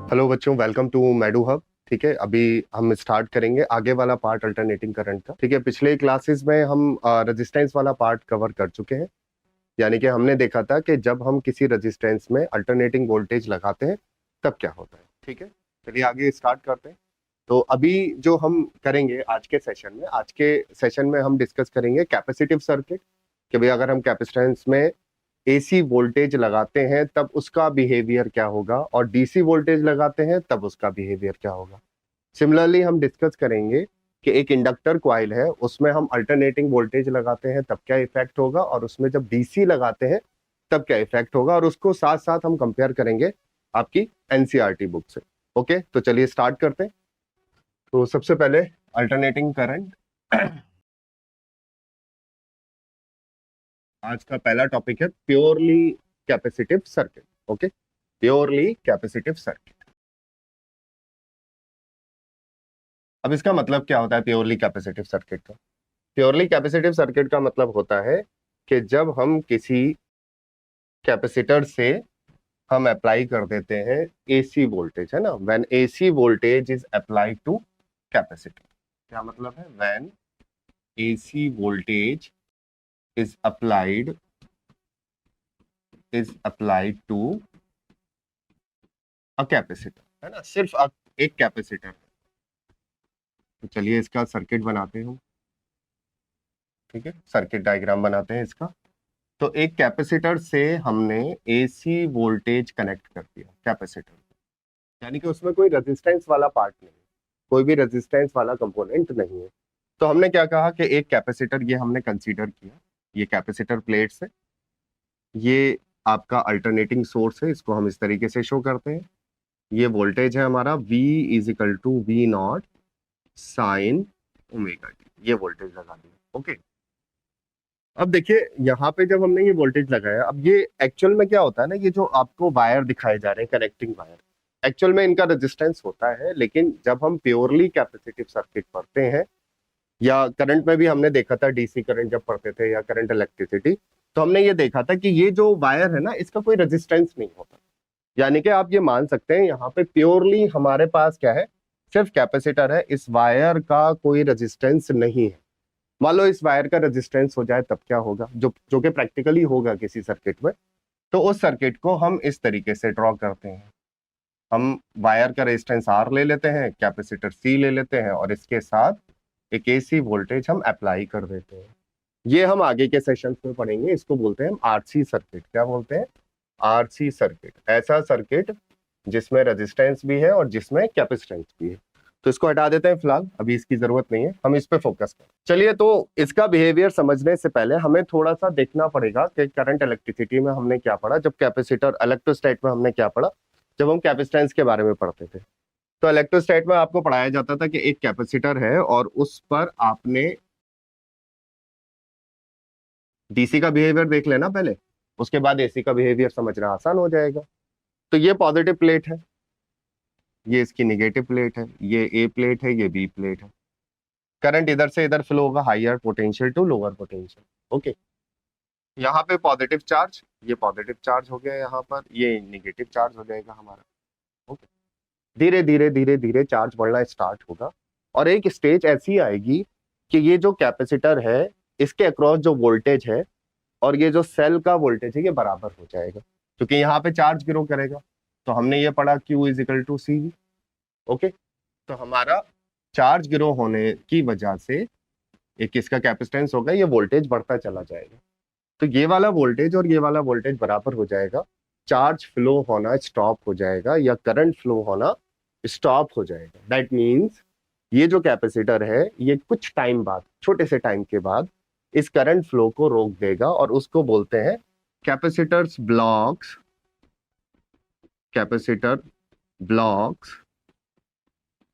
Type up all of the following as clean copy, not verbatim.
Hello बच्चों, welcome to मैडू hub. ठीक है, अभी हम स्टार्ट करेंगे आगे वाला पार्ट अल्टरनेटिंग करंट का। ठीक है, पिछले क्लासेस में हम रेजिस्टेंस वाला पार्ट कवर कर चुके हैं। यानी कि हमने देखा था कि जब हम किसी रेजिस्टेंस में अल्टरनेटिंग वोल्टेज लगाते हैं तब क्या होता है। ठीक है, चलिए आगे स्टार्ट करते हैं। तो अभी जो हम करेंगे आज के सेशन में हम डिस्कस करेंगे कैपेसिटिव सर्किट, कि भाई अगर हम कैपेसिटेंस में एसी वोल्टेज लगाते हैं तब उसका बिहेवियर क्या होगा, और डीसी वोल्टेज लगाते हैं तब उसका बिहेवियर क्या होगा। सिमिलरली हम डिस्कस करेंगे कि एक इंडक्टर क्वाइल है, उसमें हम अल्टरनेटिंग वोल्टेज लगाते हैं तब क्या इफेक्ट होगा, और उसमें जब डीसी लगाते हैं तब क्या इफेक्ट होगा, और उसको साथ साथ हम कंपेयर करेंगे आपकी एनसीईआरटी बुक से। ओके, तो चलिए स्टार्ट करते हैं। तो सबसे पहले अल्टरनेटिंग करंट। आज का पहला टॉपिक है purely capacitive circuit. Okay, purely capacitive circuit. अब इसका मतलब क्या होता है प्योरली कैपेसिटिव सर्किट का? प्योरली कैपेसिटिव सर्किट का मतलब होता है कि जब हम किसी कैपेसिटर से हम अप्लाई कर देते हैं एसी वोल्टेज, है ना, when AC voltage is applied to capacitor. क्या मतलब है? When AC voltage is applied to a capacitor, है ना, सिर्फ एक कैपेसिटर। तो चलिए इसका सर्किट बनाते हैं हम। ठीक है, सर्किट डायग्राम बनाते हैं इसका। तो एक कैपेसिटर से हमने एसी वोल्टेज कनेक्ट कर दिया कैपेसिटर, यानी कि उसमें कोई रेजिस्टेंस वाला पार्ट नहीं है, कोई भी रेजिस्टेंस वाला कंपोनेंट नहीं है। तो हमने क्या कहा कि एक कैपेसिटर ये हमने कंसीडर किया, ये कैपेसिटर प्लेट्स है, ये आपका अल्टरनेटिंग सोर्स है, इसको हम इस तरीके से शो करते हैं। ये वोल्टेज है हमारा V is equal to V naught sine omega t, ये वोल्टेज लगा दिया। ओके, अब देखिए यहाँ पे जब हमने ये वोल्टेज लगाया, अब ये एक्चुअल में क्या होता है ना, ये जो आपको वायर दिखाए जा रहे हैं कनेक्टिंग वायर, एक्चुअल में इनका रेजिस्टेंस होता है। लेकिन जब हम प्योरली कैपेसिटिव सर्किट पढ़ते हैं, या करंट में भी हमने देखा था, डीसी करंट जब पढ़ते थे या करंट इलेक्ट्रिसिटी, तो हमने ये देखा था कि ये जो वायर है ना, इसका कोई रेजिस्टेंस नहीं होता। यानी कि आप ये मान सकते हैं यहाँ पे प्योरली हमारे पास क्या है, सिर्फ कैपेसिटर है, इस वायर का कोई रेजिस्टेंस नहीं है। मान लो इस वायर का रेजिस्टेंस हो जाए तब क्या होगा, जो जो कि प्रैक्टिकली होगा किसी सर्किट में। तो उस सर्किट को हम इस तरीके से ड्रॉ करते हैं। हम वायर का रेजिस्टेंस आर ले लेते हैं, कैपेसिटर सी ले लेते हैं, और इसके साथ एक एसी वोल्टेज हम अप्लाई कर देते हैं। ये हम आगे के सेशंस में पढ़ेंगे, इसको बोलते हैं हम आरसी सर्किट। क्या बोलते हैं? RC circuit. ऐसा सर्किट जिसमें रेजिस्टेंस भी है और जिसमें कैपेसिटेंस भी है। तो इसको हटा देते हैं फिलहाल, अभी इसकी जरूरत नहीं है, हम इस पे फोकस करें। चलिए, तो इसका बिहेवियर समझने से पहले हमें थोड़ा सा देखना पड़ेगा कि करंट इलेक्ट्रिसिटी में हमने क्या पढ़ा, जब कैपेसिटर इलेक्ट्रोस्टैट में हमने क्या पढ़ा, जब हम कैपेसिटेंस के बारे में पढ़ते थे। तो इलेक्ट्रोस्टैट में आपको पढ़ाया जाता था कि एक कैपेसिटर है और उस पर आपने डीसी का बिहेवियर देख लेना पहले, उसके बाद एसी का बिहेवियर समझना आसान हो जाएगा। तो ये पॉजिटिव प्लेट है, ये इसकी निगेटिव प्लेट है, ये ए प्लेट है, ये बी प्लेट है। करंट इधर से इधर फ्लो होगा, higher potential to lower potential. Okay, यहाँ पे पॉजिटिव चार्ज, ये पॉजिटिव चार्ज हो गया, यहाँ पर ये निगेटिव चार्ज हो जाएगा हमारा। ओके, धीरे धीरे धीरे धीरे चार्ज बढ़ना स्टार्ट होगा, और एक स्टेज ऐसी आएगी कि ये जो कैपेसिटर है, इसके अक्रॉस जो वोल्टेज है और ये जो सेल का वोल्टेज है, ये बराबर हो जाएगा, क्योंकि यहाँ पे चार्ज ग्रो करेगा। तो हमने ये पढ़ा Q is equal to C. Okay, तो हमारा चार्ज ग्रो होने की वजह से एक इसका कैपेसिटेंस होगा, ये वोल्टेज बढ़ता चला जाएगा। तो ये वाला वोल्टेज और ये वाला वोल्टेज बराबर हो जाएगा, चार्ज फ्लो होना स्टॉप हो जाएगा, या करंट फ्लो होना स्टॉप हो जाएगा। दैट मीन्स ये जो कैपेसिटर है, ये कुछ टाइम बाद, छोटे से टाइम के बाद इस करंट फ्लो को रोक देगा, और उसको बोलते हैं capacitors blocks. Capacitor blocks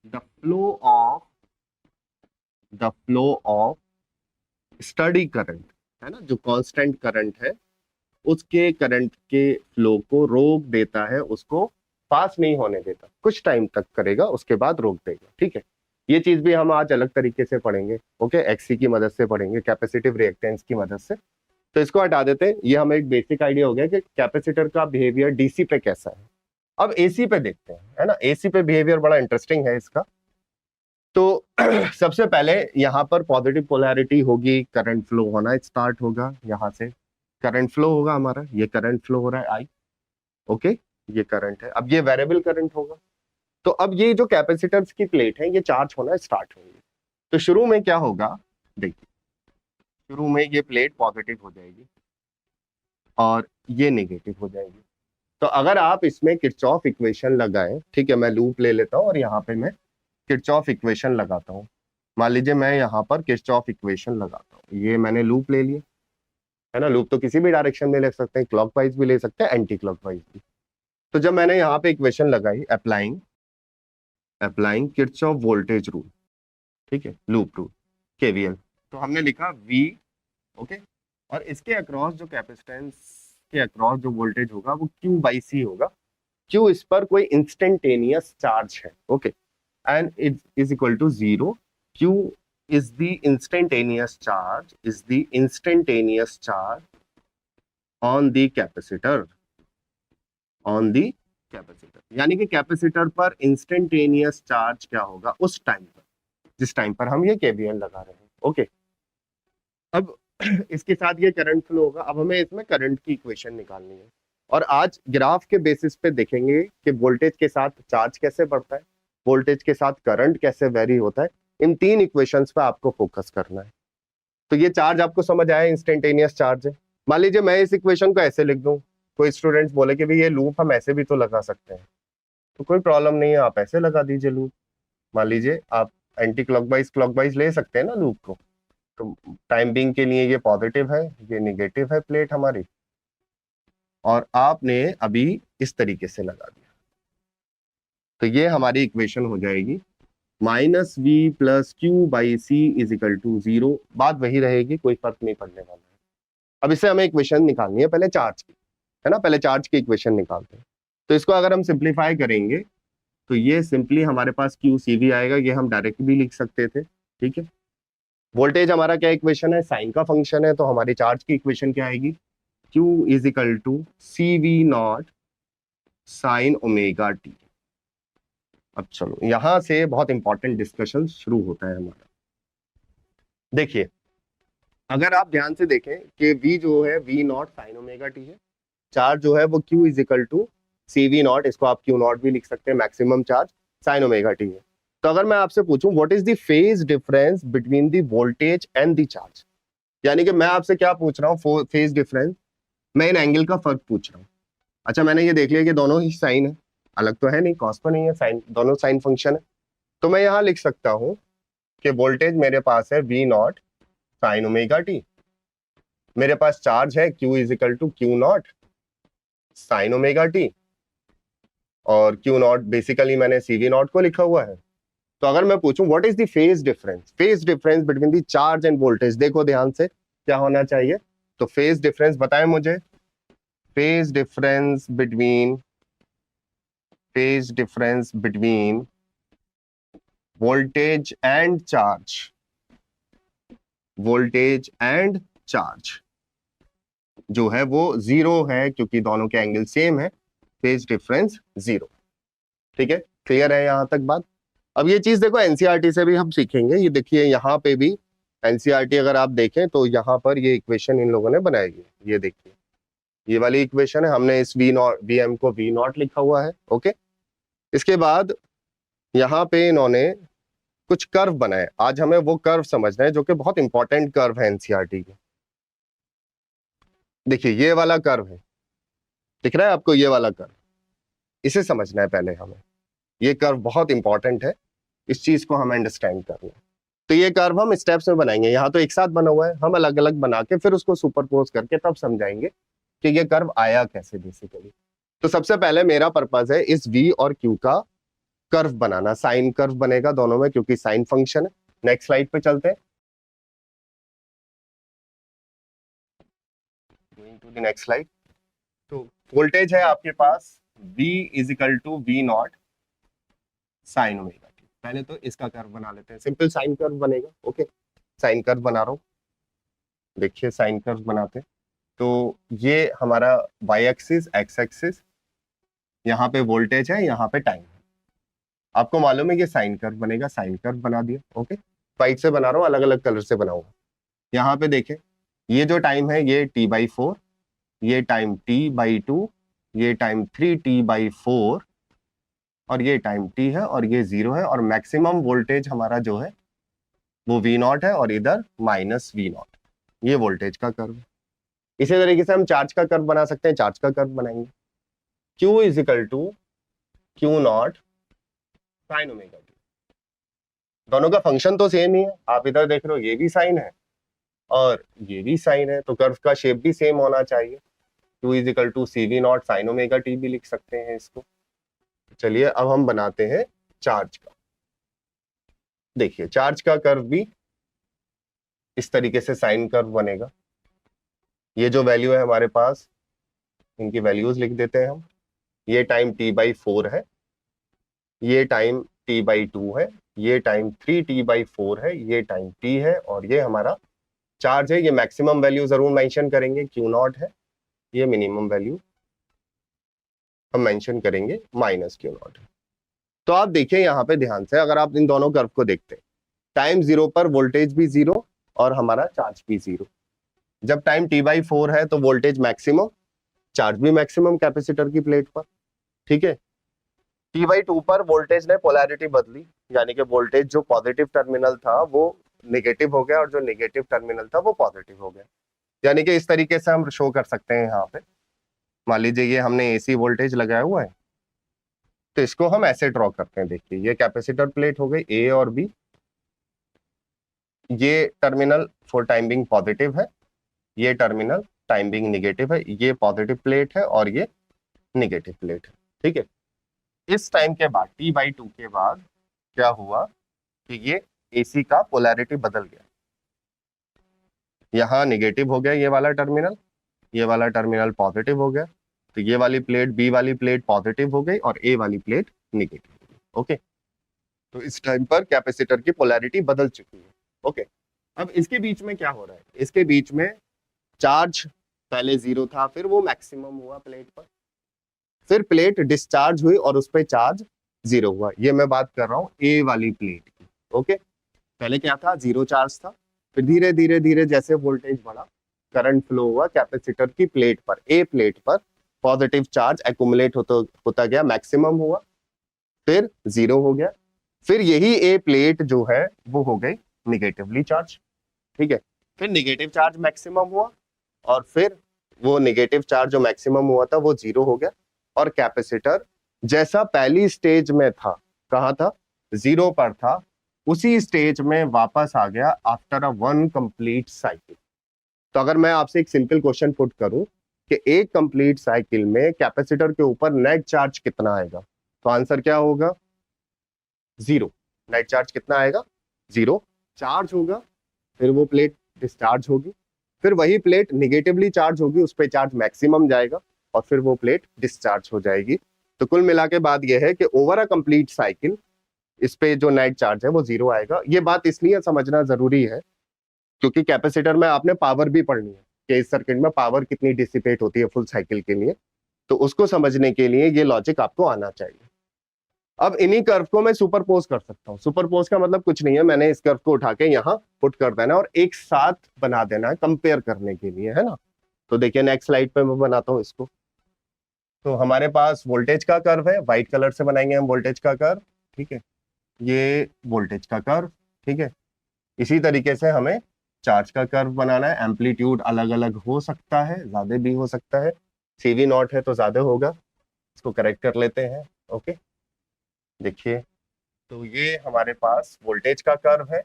the flow of study current, है ना, जो कांस्टेंट करंट है उसके करंट के फ्लो को रोक देता है, उसको पास नहीं होने देता, कुछ टाइम तक करेगा, उसके बाद रोक देगा। ठीक है, ये चीज भी हम आज अलग तरीके से पढ़ेंगे। ओके, एक्सी की मदद से पढ़ेंगे, कैपेसिटिव रिएक्टेंस की मदद से। तो इसको हटा देते हैं, ये हमें एक बेसिक आइडिया हो गया कि कैपेसिटर का बिहेवियर डीसी पे कैसा है। अब एसी पे देखते हैं, है ना, एसी पे बिहेवियर बड़ा इंटरेस्टिंग है इसका। तो सबसे पहले यहाँ पर पॉजिटिव पोलैरिटी होगी, करंट फ्लो होना स्टार्ट होगा, यहाँ से करंट फ्लो होगा हमारा, ये करंट फ्लो हो रहा है आई, ओके, ये करंट है, अब ये वेरिएबल करंट होगा। तो अब ये जो कैपेसिटर्स की प्लेट है ये चार्ज होना स्टार्ट होंगे। तो शुरू में क्या होगा, देखिए शुरू में ये प्लेट पॉजिटिव हो जाएगी और ये नेगेटिव हो जाएगी। तो अगर आप इसमें किरचॉफ इक्वेशन लगाएं, ठीक है, मैं लूप ले लेता हूं और यहाँ पे मैं किरचॉफ इक्वेशन लगाता हूँ। मान लीजिए मैं यहाँ पर किरचॉफ इक्वेशन लगाता हूँ, ये मैंने लूप ले लिया, है ना, लूप तो किसी भी डायरेक्शन में ले सकते हैं, क्लॉकवाइज भी ले सकते हैं, एंटी क्लॉकवाइज भी। तो जब मैंने यहाँ पे इक्वेशन लगाई, applying applying Kirchhoff voltage rule, ठीक है, लूप रूल, केवीएल, तो हमने लिखा वी, ओके, और इसके अक्रॉस जो कैपेसिटेंस के अक्रॉस जो वोल्टेज होगा वो क्यू बाई सी होगा। क्यू इस पर कोई इंस्टेंटेनियस चार्ज है, okay, and it is equal to 0. Q is the instantaneous charge on the capacitor, यानी कि कैपेसिटर पर इंस्टेंटेनियस चार्ज क्या होगा उस टाइम पर, जिस टाइम पर हम ये केवीएल लगा रहे हैं, ओके। अब इसके साथ ये करंट फ्लो होगा। अब हमें इसमें करंट की इक्वेशन निकालनी है, और आज ग्राफ के बेसिस पे देखेंगे कि वोल्टेज के साथ चार्ज कैसे बढ़ता है, वोल्टेज के साथ करंट कैसे वेरी होता है। इन तीन इक्वेशंस पे आपको फोकस करना है। तो ये चार्ज आपको समझ आया, इंस्टेंटेनियस चार्ज है। मान लीजिए मैं इस इक्वेशन को ऐसे लिख दूं, कोई स्टूडेंट्स बोले कि भाई ये लूप हम ऐसे भी तो लगा सकते हैं, तो कोई प्रॉब्लम नहीं है, आप ऐसे लगा दीजिए लूप। मान लीजिए आप एंटी क्लॉकवाइज ले सकते हैं ना लूप को। तो टाइम बिंग के लिए ये पॉजिटिव है, ये निगेटिव है प्लेट हमारी, और आपने अभी इस तरीके से लगा दिया। तो ये हमारी इक्वेशन हो जाएगी minus V plus Q by C is equal to 0। बात वही रहेगी, कोई फर्क नहीं पड़ने वाला है। अब इससे हमें इक्वेशन निकालनी है पहले चार्ज की, है ना, पहले चार्ज की इक्वेशन निकालते हैं। तो इसको अगर हम सिंप्लीफाई करेंगे तो ये सिंपली हमारे पास क्यू सी वी आएगा, ये हम डायरेक्ट भी लिख सकते थे, ठीक है। वोल्टेज हमारा क्या इक्वेशन है, साइन का फंक्शन है, तो हमारी चार्ज की इक्वेशन क्या आएगी, Q is equal to C V naught sine omega t. अब चलो यहां से बहुत इंपॉर्टेंट डिस्कशन शुरू होता है हमारा। देखिए अगर आप ध्यान से देखें कि v जो है v naught sine omega T है, चार्ज जो है वो q is equal to C V naught, इसको आप q नॉट भी लिख सकते हैं, maximum charge sine omega T है। तो अगर मैं आपसे पूछूं what is the phase difference between the voltage and the charge, यानी कि मैं आपसे क्या पूछ रहा हूँ, फेज डिफरेंस, मैं इन एंगल का फर्क पूछ रहा हूँ। अच्छा मैंने ये देख लिया कि दोनों ही साइन है, अलग तो है नहीं, कॉस तो नहीं है, साइन, दोनों साइन फंक्शन है। तो मैं यहाँ लिख सकता हूँ कि वोल्टेज मेरे पास है V naught sine omega t, मेरे पास चार्ज है Q is equal to Q naught sine omega t, और Q नॉट बेसिकली मैंने सी वी नॉट को लिखा हुआ है। तो अगर मैं पूछूं what is the phase difference between the charge end voltage, देखो ध्यान से क्या होना चाहिए। तो फेज डिफरेंस बताएं मुझे, phase difference between voltage and charge जो है वो 0 है, क्योंकि दोनों के एंगल सेम है, फेज डिफरेंस 0। ठीक है, क्लियर है यहां तक बात। अब ये चीज देखो एनसीईआरटी से भी हम सीखेंगे, ये देखिए यहाँ पे भी एनसीईआरटी अगर आप देखें तो यहाँ पर ये इक्वेशन इन लोगों ने बनाई है, ये देखिए ये वाली इक्वेशन है, हमने इस वी एम को वी नॉट लिखा हुआ है, ओके। इसके बाद यहाँ पे इन्होंने कुछ कर्व बनाए, आज हमें वो कर्व समझना है जो कि बहुत इंपॉर्टेंट कर्व है एनसीईआरटी के। देखिए ये वाला कर्व है, दिख रहा है आपको, ये वाला कर्व, इसे समझना है पहले हमें। ये कर्व बहुत इंपॉर्टेंट है, इस चीज को हमें अंडरस्टैंड करना है। तो ये कर्व हम स्टेप्स में बनाएंगे, यहाँ तो एक साथ बना हुआ है, हम अलग अलग बना के फिर उसको सुपरपोज करके तब समझाएंगे कि ये कर्व आया कैसे बेसिकली। तो सबसे पहले मेरा पर्पज है इस v और q का कर्व बनाना, साइन कर्व बनेगा दोनों में क्योंकि साइन फंक्शन है। नेक्स्ट स्लाइड पे चलते हैं, going to the next slide. तो वोल्टेज है आपके पास v is equal to V naught sine omega t. पहले तो इसका कर्व बना लेते हैं, सिंपल साइन कर्व बनेगा, ओके। साइन कर्व बना रहा हूं, देखिए साइन कर्व बनाते हैं। तो ये हमारा y एक्सिस, x एक्सिस, यहाँ पे वोल्टेज है, यहाँ पे टाइम है। आपको मालूम है ये साइन कर्व बनेगा, साइन कर्व बना दिया। ओके, व्हाइट से बना रहा हूँ, अलग अलग कलर से बनाऊंगा। यहाँ पे देखें, ये जो टाइम है ये t/4, ये टाइम t/2, ये टाइम 3t/4, और ये टाइम t है, और ये 0 है, और मैक्सिमम वोल्टेज हमारा जो है वो V0 है, और इधर -V0। ये वोल्टेज का कर्व है। इसी तरीके से हम चार्ज का कर्व बना सकते हैं, चार्ज का कर्व बनाएंगे। Q = Q0 sin omega t। दोनों का फंक्शन तो सेम ही है, आप इधर देख रहे हो ये भी साइन है और ये भी साइन है, तो कर्व का शेप भी सेम होना चाहिए। Q = CV0 sin omega t भी लिख सकते हैं इसको। चलिए अब हम बनाते हैं चार्ज का। देखिए चार्ज का कर्व भी इस तरीके से साइन कर्व बनेगा। ये जो वैल्यू है हमारे पास, इनकी वैल्यूज लिख देते हैं हम। ये टाइम t/4 है, ये टाइम t/2 है, ये टाइम 3t/4 है, ये टाइम t है, और ये हमारा चार्ज है। ये मैक्सिमम वैल्यू जरूर मेंशन करेंगे, Q0 है। ये मिनिमम वैल्यू हम मेंशन करेंगे, -Q0 है। तो आप देखिए यहाँ पे ध्यान से, अगर आप इन दोनों कर्व को देखते हैं, टाइम 0 पर वोल्टेज भी 0 और हमारा चार्ज भी 0। जब टाइम t/4 है तो वोल्टेज मैक्सिमम, चार्ज भी मैक्सिमम कैपेसिटर की प्लेट पर। ठीक है, t/2 पर वोल्टेज ने पोलैरिटी बदली, यानी कि वोल्टेज जो पॉजिटिव टर्मिनल था वो नेगेटिव हो गया, और जो नेगेटिव टर्मिनल था वो पॉजिटिव हो गया। यानी कि इस तरीके से हम शो कर सकते हैं। यहाँ पे मान लीजिए ये हमने AC वोल्टेज लगाया हुआ है, तो इसको हम ऐसे ड्रॉ करते हैं। देखिए ये कैपेसिटर प्लेट हो गई A और B, ये terminal for time being positive है, ये टर्मिनल टाइम बिंग नेगेटिव है, ये पॉजिटिव प्लेट है और ये नेगेटिव प्लेट है। ठीक है, इस टाइम के बाद t/2 के बाद क्या हुआ कि ये AC का पोलैरिटी बदल गया। यहाँ नेगेटिव हो गया ये वाला टर्मिनल, ये वाला टर्मिनल पॉजिटिव हो गया, तो ये वाली प्लेट, B वाली प्लेट पॉजिटिव हो गई और A वाली प्लेट नेगेटिव हो गई। ओके, तो इस टाइम पर कैपेसिटर की पोलैरिटी बदल चुकी है। ओके, अब इसके बीच में क्या हो रहा है, इसके बीच में चार्ज पहले 0 था, फिर वो मैक्सिमम हुआ प्लेट पर, फिर प्लेट डिस्चार्ज हुई और उस पर चार्ज 0 हुआ। ये मैं बात कर रहा हूँ A वाली प्लेट की। ओके, पहले क्या था, 0 चार्ज था, फिर धीरे धीरे धीरे जैसे वोल्टेज बढ़ा, करंट फ्लो हुआ कैपेसिटर की प्लेट पर, A प्लेट पर पॉजिटिव चार्ज एक्यूमुलेट होता गया, मैक्सिमम हुआ, फिर 0 हो गया, फिर यही A प्लेट जो है वो हो गई निगेटिवली चार्ज। ठीक है, फिर निगेटिव चार्ज मैक्सिमम हुआ, और फिर वो निगेटिव चार्ज जो मैक्सिमम हुआ था वो 0 हो गया, और कैपेसिटर जैसा पहली स्टेज में था, कहाँ था, 0 पर था, उसी स्टेज में वापस आ गया आफ्टर अ 1 कंप्लीट साइकिल। तो अगर मैं आपसे एक सिंपल क्वेश्चन पुट करूं कि एक कंप्लीट साइकिल में कैपेसिटर के ऊपर नेट चार्ज कितना आएगा, तो आंसर क्या होगा, 0। नेट चार्ज कितना आएगा, 0 चार्ज होगा, फिर वो प्लेट डिस्चार्ज होगी, फिर वही प्लेट निगेटिवली चार्ज होगी, उस पर चार्ज मैक्सिमम जाएगा, और फिर वो प्लेट डिस्चार्ज हो जाएगी। तो कुल मिला के बात यह है कि ओवर अ कंप्लीट साइकिल इस पे जो नेट चार्ज है वो 0 आएगा। ये बात इसलिए समझना जरूरी है क्योंकि कैपेसिटर में आपने पावर भी पढ़नी है कि इस सर्किट में पावर कितनी डिसिपेट होती है फुल साइकिल के लिए, तो उसको समझने के लिए ये लॉजिक आपको आना चाहिए। अब इन्हीं कर्व को मैं सुपरपोज कर सकता हूँ। सुपरपोज का मतलब कुछ नहीं है, मैंने इस कर्व को उठा के यहाँ पुट कर देना और एक साथ बना देना है कंपेयर करने के लिए, है ना। तो देखिए नेक्स्ट स्लाइड पे मैं बनाता हूँ इसको। तो हमारे पास वोल्टेज का कर्व है, व्हाइट कलर से बनाएंगे हम वोल्टेज का कर्व। ठीक है, ये वोल्टेज का कर्व। ठीक है, इसी तरीके से हमें चार्ज का कर्व बनाना है। एम्पलीट्यूड अलग अलग हो सकता है, ज्यादा भी हो सकता है, CV0 है तो ज्यादा होगा, इसको करेक्ट कर लेते हैं। ओके, देखिए तो ये हमारे पास वोल्टेज का कर्व है।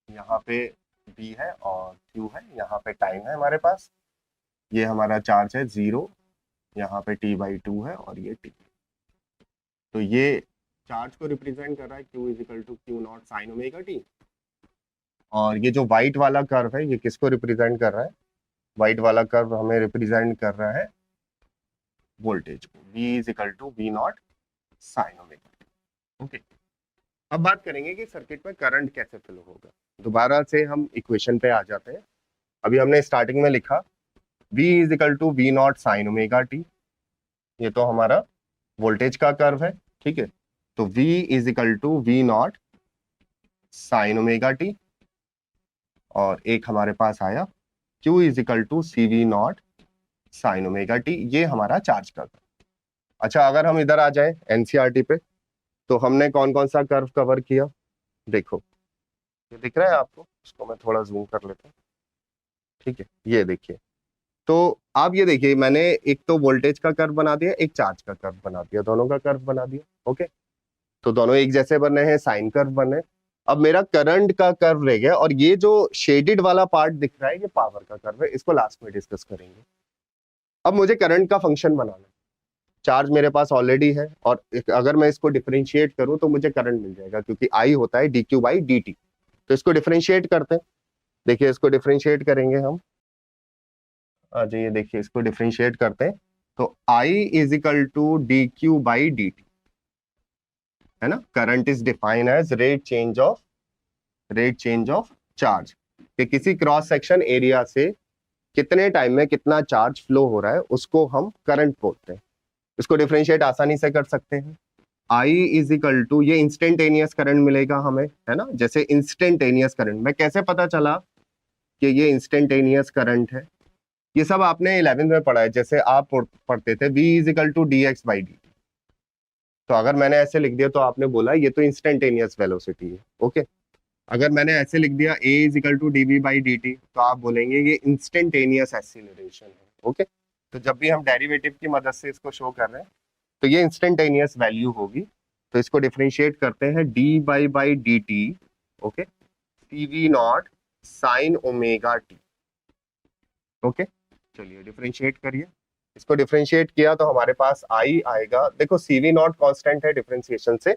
यहाँ पे B है और Q है, यहाँ पे टाइम है हमारे पास, ये हमारा चार्ज है 0, यहाँ पे t/2 है और ये t। तो ये चार्ज को रिप्रेजेंट कर रहा है, Q = Q0 sin omega t। और ये जो व्हाइट वाला कर्व है ये किसको रिप्रेजेंट कर रहा है, व्हाइट वाला कर्व हमें रिप्रेजेंट कर रहा है वोल्टेज को, V = V0 sine omega. Okay, अब बात करेंगे कि सर्किट में करंट कैसे फ्लो होगा। दोबारा से हम इक्वेशन पे आ जाते हैं। अभी हमने स्टार्टिंग में लिखा V is equal to V naught sine omega t, ये तो हमारा वोल्टेज का कर्व है, ठीक है। तो V is equal to V naught sine omega t, और एक हमारे पास आया Q is equal to C V naught sine omega t, ये हमारा चार्ज का कर्व। अच्छा, अगर हम इधर आ जाए एनसीईआरटी पे, तो हमने कौन कौन सा कर्व कवर किया, देखो ये दिख रहा है आपको, इसको मैं थोड़ा जूम कर लेता हूँ, ठीक है। ये देखिए, तो आप ये देखिए, मैंने एक तो वोल्टेज का कर्व बना दिया, एक चार्ज का कर्व बना दिया, दोनों का कर्व बना दिया। ओके, तो दोनों एक जैसे बने हैं, साइन कर्व बने। अब मेरा करंट का कर्व रह गया, और ये जो शेडेड वाला पार्ट दिख रहा है, ये पावर का कर्व है, इसको लास्ट में डिस्कस करेंगे। अब मुझे करंट का फंक्शन बनाना है। चार्ज मेरे पास ऑलरेडी है, और अगर मैं इसको डिफरेंशिएट करूं तो मुझे करंट मिल जाएगा, क्योंकि आई होता है dq बाई dt। तो इसको डिफरेंशिएट करते हैं। देखिए, इसको डिफरेंशिएट करेंगे हम, ये देखिए, इसको डिफरेंशिएट करते हैं, तो I is equal to D Q by D T, है ना। Current is defined as rate change of charge, कि किसी क्रॉस सेक्शन एरिया से कितने टाइम में कितना चार्ज फ्लो हो रहा है, उसको हम करंट बोलते हैं। इसको डिफरेंशिएट आसानी से कर सकते हैं। I इज इक्वल टू, ये इंस्टेंटेनियस करंट मिलेगा हमें, है ना। जैसे इंस्टेंटेनियस करंट, मैं कैसे पता चला कि ये इंस्टेंटेनियस करंट है, ये सब आपने 11th में पढ़ा है। जैसे आप पढ़ते थे V is equal to D X by D T, तो अगर मैंने ऐसे लिख दिया तो आपने बोला ये तो इंस्टेंटेनियस वेलोसिटी है। ओके, अगर मैंने ऐसे लिख दिया A is equal to D V by D T, तो आप बोलेंगे ये इंस्टेंटेनियस एक्सीलरेशन है। ओके, तो जब भी हम डेरिवेटिव की मदद से इसको शो कर रहे हैं, तो ये इंस्टेंटेनियस वैल्यू होगी। तो इसको डिफरेंशिएट करते हैं, D by D T, okay, C V naught sine omega T. Okay, चलिए डिफरेंशिएट करिए। इसको डिफरेंशिएट किया तो हमारे पास आई आएगा, देखो सी वी नॉट कॉन्स्टेंट है, डिफरेंशिएशन से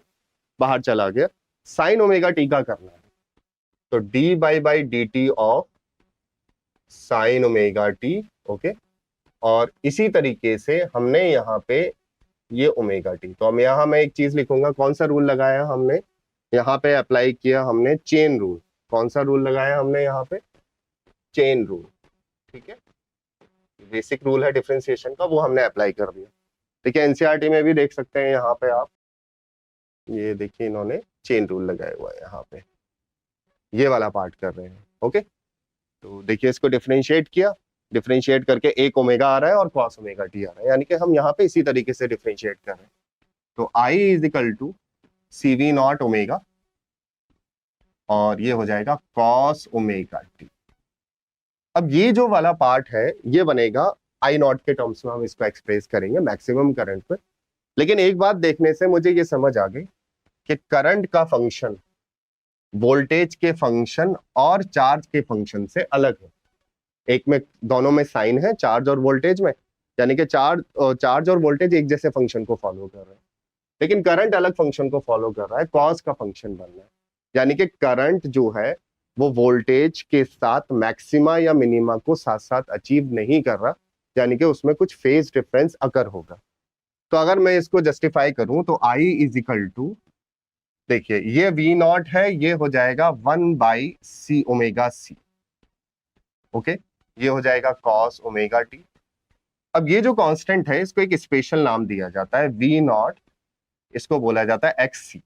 बाहर चला गया, साइन ओमेगा टी का करना है, तो D by D T of sine omega T. Okay, और इसी तरीके से हमने यहाँ पे ये ओमेगा टी, तो हम यहाँ मैं एक चीज लिखूंगा, कौन सा रूल लगाया हमने यहाँ पे, अप्लाई किया हमने चेन रूल। कौन सा रूल लगाया हमने यहाँ पे, चेन रूल, ठीक है। बेसिक रूल है डिफरेंशिएशन का, वो हमने अप्लाई कर दिया। ठीक है, एनसीईआरटी में भी देख सकते हैं, यहाँ पे आप ये देखिए, इन्होंने चेन रूल लगाया हुआ है यहाँ पे, ये वाला पार्ट कर रहे हैं। ओके, तो देखिए, इसको डिफरेंशिएट किया, डिफरेंशिएट करके एक ओमेगा आ रहा है और कॉस ओमेगा टी आ रहा है, यानी कि हम यहाँ पे इसी तरीके से डिफरेंशिएट कर रहे हैं। तो I is equal to C V naught omega, और ये हो जाएगा कॉस ओमेगा टी। अब ये जो वाला पार्ट है, ये बनेगा आई नॉट के टर्म्स में हम इसको एक्सप्रेस करेंगे मैक्सिमम करंट पे। लेकिन एक बात देखने से मुझे ये समझ आ गई कि करंट का फंक्शन वोल्टेज के फंक्शन और चार्ज के फंक्शन से अलग है। एक में, दोनों में साइन है, चार्ज और वोल्टेज में, यानी कि चार्ज और वोल्टेज एक जैसे फंक्शन को फॉलो कर रहे हैं, लेकिन करंट अलग फंक्शन को फॉलो कर रहा है, कॉस का फंक्शन बन रहा है। यानी कि करंट जो है वो वोल्टेज के साथ मैक्सिमा या मिनिमा को साथ साथ अचीव नहीं कर रहा, यानी कि उसमें कुछ फेज डिफरेंस अकर होगा। तो अगर मैं इसको जस्टिफाई करूं तो I इज इक्वल टू, देखिए ये V नॉट है, ये हो जाएगा 1 by C omega C. Okay, ये हो जाएगा कॉस ओमेगा टी। अब ये जो कांस्टेंट है, इसको एक स्पेशल नाम दिया जाता है, V नॉट, इसको बोला जाता है XC।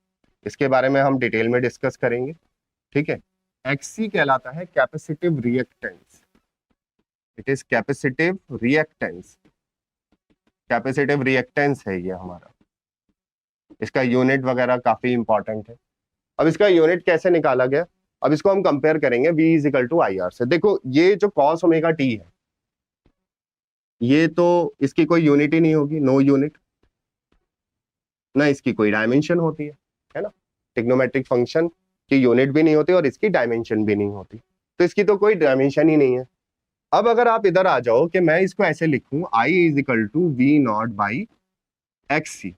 इसके बारे में हम डिटेल में डिस्कस करेंगे, ठीक है। XC कहलाता है capacitive reactance, it is capacitive reactance, capacitive reactance है ये हमारा। इसका यूनिट वगैरह काफी इंपॉर्टेंट है। अब इसका यूनिट कैसे निकाला गया, अब इसको हम कंपेयर करेंगे V is equal to I R से। देखो, ये जो कॉस ओमेगा टी है, ये तो इसकी कोई यूनिट ही नहीं होगी, नो यूनिट, ना इसकी कोई डायमेंशन होती है ना। ट्रिग्नोमेट्रिक फंक्शन की यूनिट भी नहीं होती और इसकी डायमेंशन भी नहीं होती, तो इसकी तो कोई डायमेंशन ही नहीं है। अब अगर आप इधर आ जाओ कि मैं इसको ऐसे लिखूं, I is equal to V not by X C,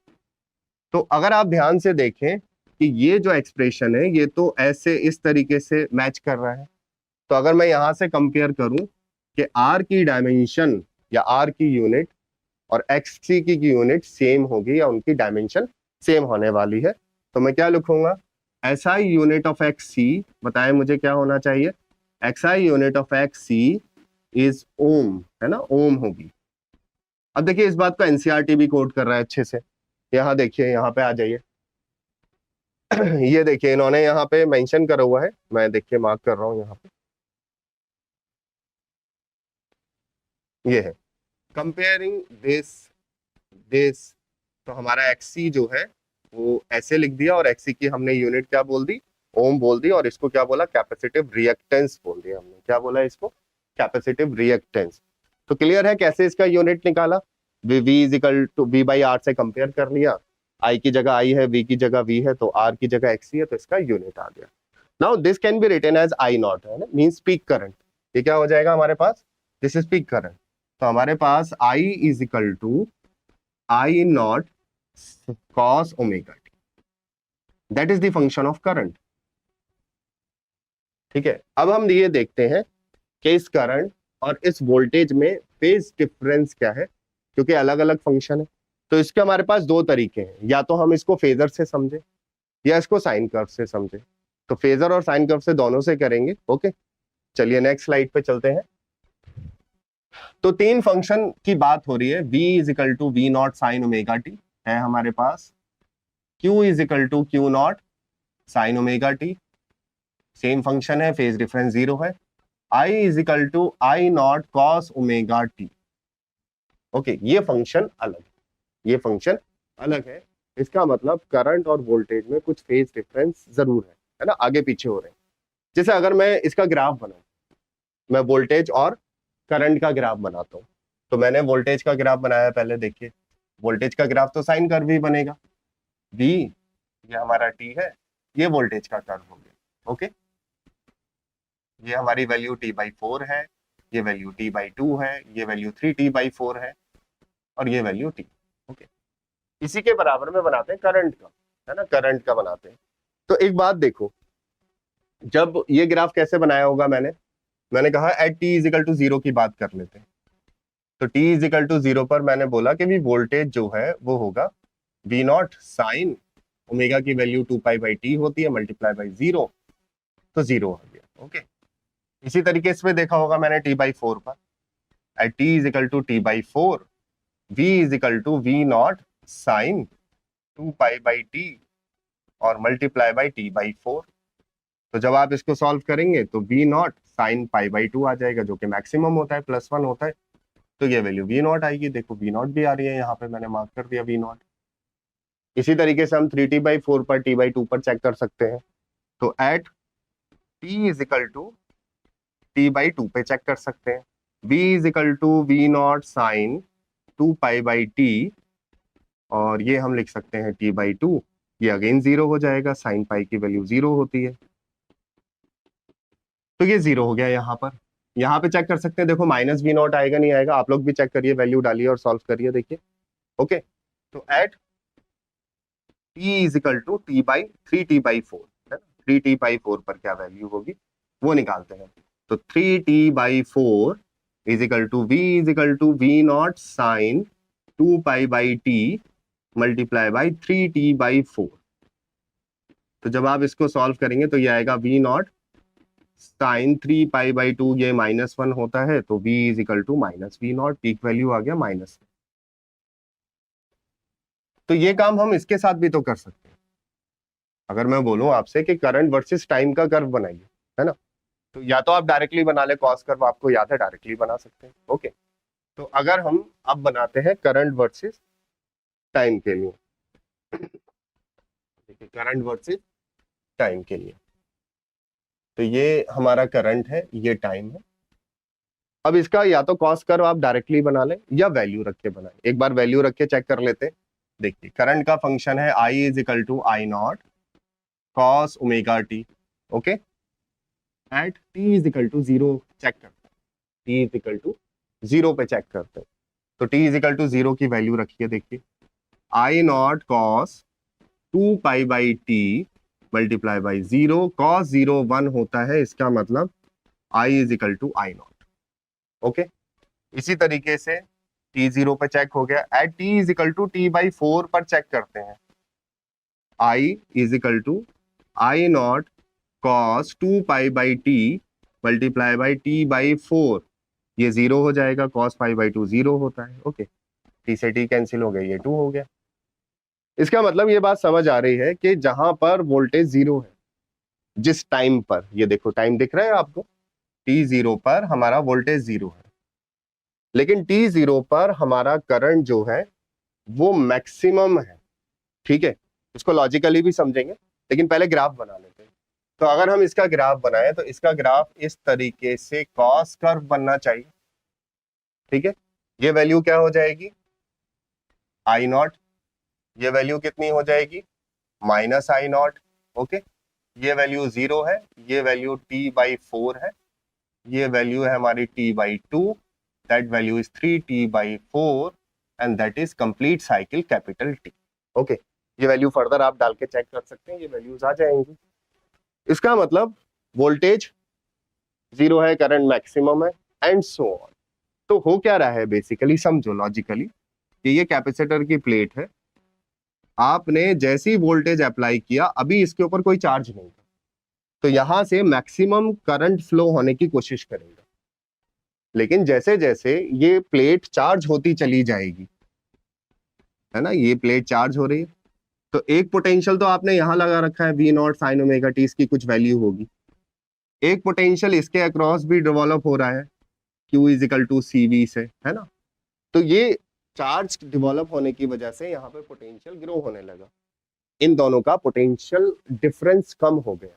तो अगर आप ध्यान से देखें कि ये जो एक्सप्रेशन है, ये तो ऐसे इस तरीके से मैच कर रहा है। तो अगर मैं यहां से कंपेयर करूं कि R की डायमेंशन या R की यूनिट और XC की यूनिट सेम होगी या उनकी डायमेंशन सेम होने वाली है। तो मैं क्या लिखूंगा, SI unit of X C, बताएं मुझे क्या होना चाहिए, XI unit of X C is ohm, है ना, ओम होगी। अब देखिए इस बात को एनसीईआरटी भी कोड कर रहा है अच्छे से। यहाँ देखिए, यहाँ पे आ जाइए ये देखिए इन्होंने यहाँ पे मेंशन करा हुआ है, मैं देखिए मार्क कर रहा हूँ यहाँ पे, ये है कंपेयरिंग दिस दिस। तो हमारा एक्सी जो है वो ऐसे लिख दिया, और एक्सी की हमने यूनिट क्या बोल दी, ओम बोल दी, और इसको क्या बोला, कैपेसिटिव रिएक्टेंस बोल दिया हमने। क्या बोला इसको, कैपेसिटिव रिएक्टेंस। तो क्लियर है कैसे इसका यूनिट निकाला, V is equal to V by R से कंपेयर कर लिया, आई की जगह आई है, वी की जगह वी है, तो आर की जगह एक्सी है, तो इसका यूनिट आ गया। Now this can be written as I naught, है ना, मींस पीक करंट। ये क्या हो जाएगा हमारे पास, दिस इज पीक करंट। तो हमारे पास I is equal to I not cos omega t, that is the function of current. ठीक है, अब हम ये देखते हैं कि इस करंट और इस वोल्टेज में फेज डिफरेंस क्या है, क्योंकि अलग अलग फंक्शन है। तो इसके हमारे पास दो तरीके हैं, या तो हम इसको फेजर से समझे या इसको साइन कर्व से समझे। तो फेजर और साइन कर्व से दोनों से करेंगे। ओके, चलिए नेक्स्ट स्लाइड पे चलते हैं। तो तीन फंक्शन की बात हो रही है, v is equal to V naught sine omega T है हमारे पास, q is equal to Q naught sine omega t, same function है, फेज डिफरेंस 0 है, i is equal to I not cos omega T. Okay, ये function अलग है, ये function अलग है। इसका मतलब करंट और वोल्टेज में कुछ फेज डिफरेंस जरूर है ना, आगे पीछे हो रहे हैं। जैसे अगर मैं इसका ग्राफ बनाऊं, मैं वोल्टेज और करंट का ग्राफ बनाता हूँ, तो मैंने वोल्टेज का ग्राफ बनाया पहले, देखिए वोल्टेज का ग्राफ तो साइन कर्व ही बनेगा, v ये हमारा t है, ये वोल्टेज का कर्व हो गया। ओके, ये हमारी वैल्यू t/4 है, ये वैल्यू t/2 है, ये वैल्यू 3t/4 है, और ये वैल्यू t। ओके, इसी के बराबर में बनाते हैं करंट का, है ना, करंट का बनाते हैं। तो एक बात देखो, जब ये ग्राफ कैसे बनाया होगा, मैंने कहा at t is equal to 0 की बात कर लेते हैं। तो t इज इक्वल टू 0 पर मैंने बोला कि भी वोल्टेज जो है वो होगा v नॉट साइन ओमेगा की वैल्यू 2π/t होती है, मल्टीप्लाई बाई 0, तो 0 हो गया। ओके, इसी तरीके से देखा होगा मैंने t/4 पर, at t is equal to t/4, v is equal to v naught sine 2π/t और मल्टीप्लाई बाई t/4। तो जब आप इसको सॉल्व करेंगे तो v नॉट साइन π/2 आ जाएगा, जो कि मैक्सिमम होता है, +1 होता है, तो ये वैल्यू v नॉट आएगी। देखो v नॉट भी आ रही है, यहाँ पे मैंने मार्क कर दिया v नॉट। इसी तरीके से हम 3t/4 पर t/2 पर चेक कर सकते हैं। तो at t is equal to t/2 पे चेक कर सकते हैं, v is equal to v naught sine 2π/t, और ये हम लिख सकते हैं t/2, ये अगेन 0 हो जाएगा, साइन पाई की वैल्यू 0 होती है, तो ये 0 हो गया। यहाँ पे चेक कर सकते हैं, देखो माइनस v नॉट आएगा नहीं आएगा, आप लोग भी चेक करिए, वैल्यू डालिए और सॉल्व करिए, देखिए। ओके, तो at t is equal to t/3t/4, है ना, 3t/4 पर क्या वैल्यू होगी वो निकालते हैं। तो 3t/4 is equal to v is equal to v naught sine 2π/t multiply by 3t/4। तो जब आप इसको सॉल्व करेंगे तो ये आएगा v नॉट साइन 3π/2, ये -1 होता है, तो v is equal to minus V not, peak value आ गया माइनस। तो ये काम हम इसके साथ भी तो कर सकते हैं। अगर मैं बोलूं आपसे कि करंट वर्सेस टाइम का कर्व बनाइए, है ना, तो या तो आप डायरेक्टली बना ले, कॉस कर्व आपको याद है, डायरेक्टली बना सकते हैं। ओके, तो अगर हम अब बनाते हैं करंट वर्सेस टाइम के लिए, देखिए करंट वर्सेस टाइम के लिए, तो ये हमारा करंट है, ये टाइम है। अब इसका या तो कॉस कर्व आप डायरेक्टली बना लें या वैल्यू रख के बनाएं। एक बार वैल्यू रख के चेक कर लेते हैं। देखिए करंट का फंक्शन है I is equal to I not cos omega T. Okay, at t is equal to 0 check करते हैं, t इज इक्वल टू 0 पे चेक करते हैं। तो t इज इक्वल टू 0 की वैल्यू रखिए, देखिए I not cos 2π/t multiply by 0, cos 0 1 होता है, इसका मतलब I is equal to I not. Okay, इसी तरीके से t 0 पे चेक हो गया, at t is equal to t/4 पर चेक करते हैं। I is equal to I not cos 2 pi multiply by t/4, ये 0 हो जाएगा, cos π/2 0 होता है। ओके, t से t कैंसिल हो गया, ये 2 हो गया। इसका मतलब ये बात समझ आ रही है कि जहां पर वोल्टेज 0 है, जिस टाइम पर, ये देखो टाइम दिख रहा है आपको, t0 पर हमारा वोल्टेज 0 है, लेकिन t0 पर हमारा करंट जो है वो मैक्सिमम है। ठीक है, इसको लॉजिकली भी समझेंगे, लेकिन पहले ग्राफ बना लेते हैं। तो अगर हम इसका ग्राफ बनाएं तो इसका ग्राफ इस तरीके से कॉस कर्व बनना चाहिए। ठीक है, ये वैल्यू क्या हो जाएगी, आई नॉट, ये वैल्यू कितनी हो जाएगी, माइनस आई नॉट। ओके, ये वैल्यू 0 है, ये वैल्यू t/4 है, ये वैल्यू है हमारी t/2, that value is 3t/4 and that is complete cycle capital T। Okay, ये वैल्यू फर्दर आप डाल के चेक कर सकते हैं, ये वैल्यूज आ जाएंगी। इसका मतलब वोल्टेज 0 है, करंट मैक्सिमम है, एंड सो ऑन। तो हो क्या रहा है बेसिकली, समझो लॉजिकली कि ये कैपेसिटर की प्लेट है, आपने जैसी वोल्टेज अप्लाई किया, अभी इसके ऊपर कोई चार्ज नहीं था, तो यहां से मैक्सिमम करंट फ्लो होने की कोशिश करेगा। लेकिन जैसे जैसे ये प्लेट चार्ज होती चली जाएगी, है ना, ये प्लेट चार्ज हो रही है, तो एक पोटेंशियल तो आपने यहां लगा रखा है V0 sin ओमेगा t, इसकी कुछ वैल्यू होगी। एक पोटेंशियल इसके अक्रॉस भी डेवलप हो रहा है, Q is equal to CV से, है ना। तो ये चार्ज डेवलप होने की वजह से यहाँ पे पोटेंशियल ग्रो होने लगा, इन दोनों का पोटेंशियल डिफरेंस कम हो गया,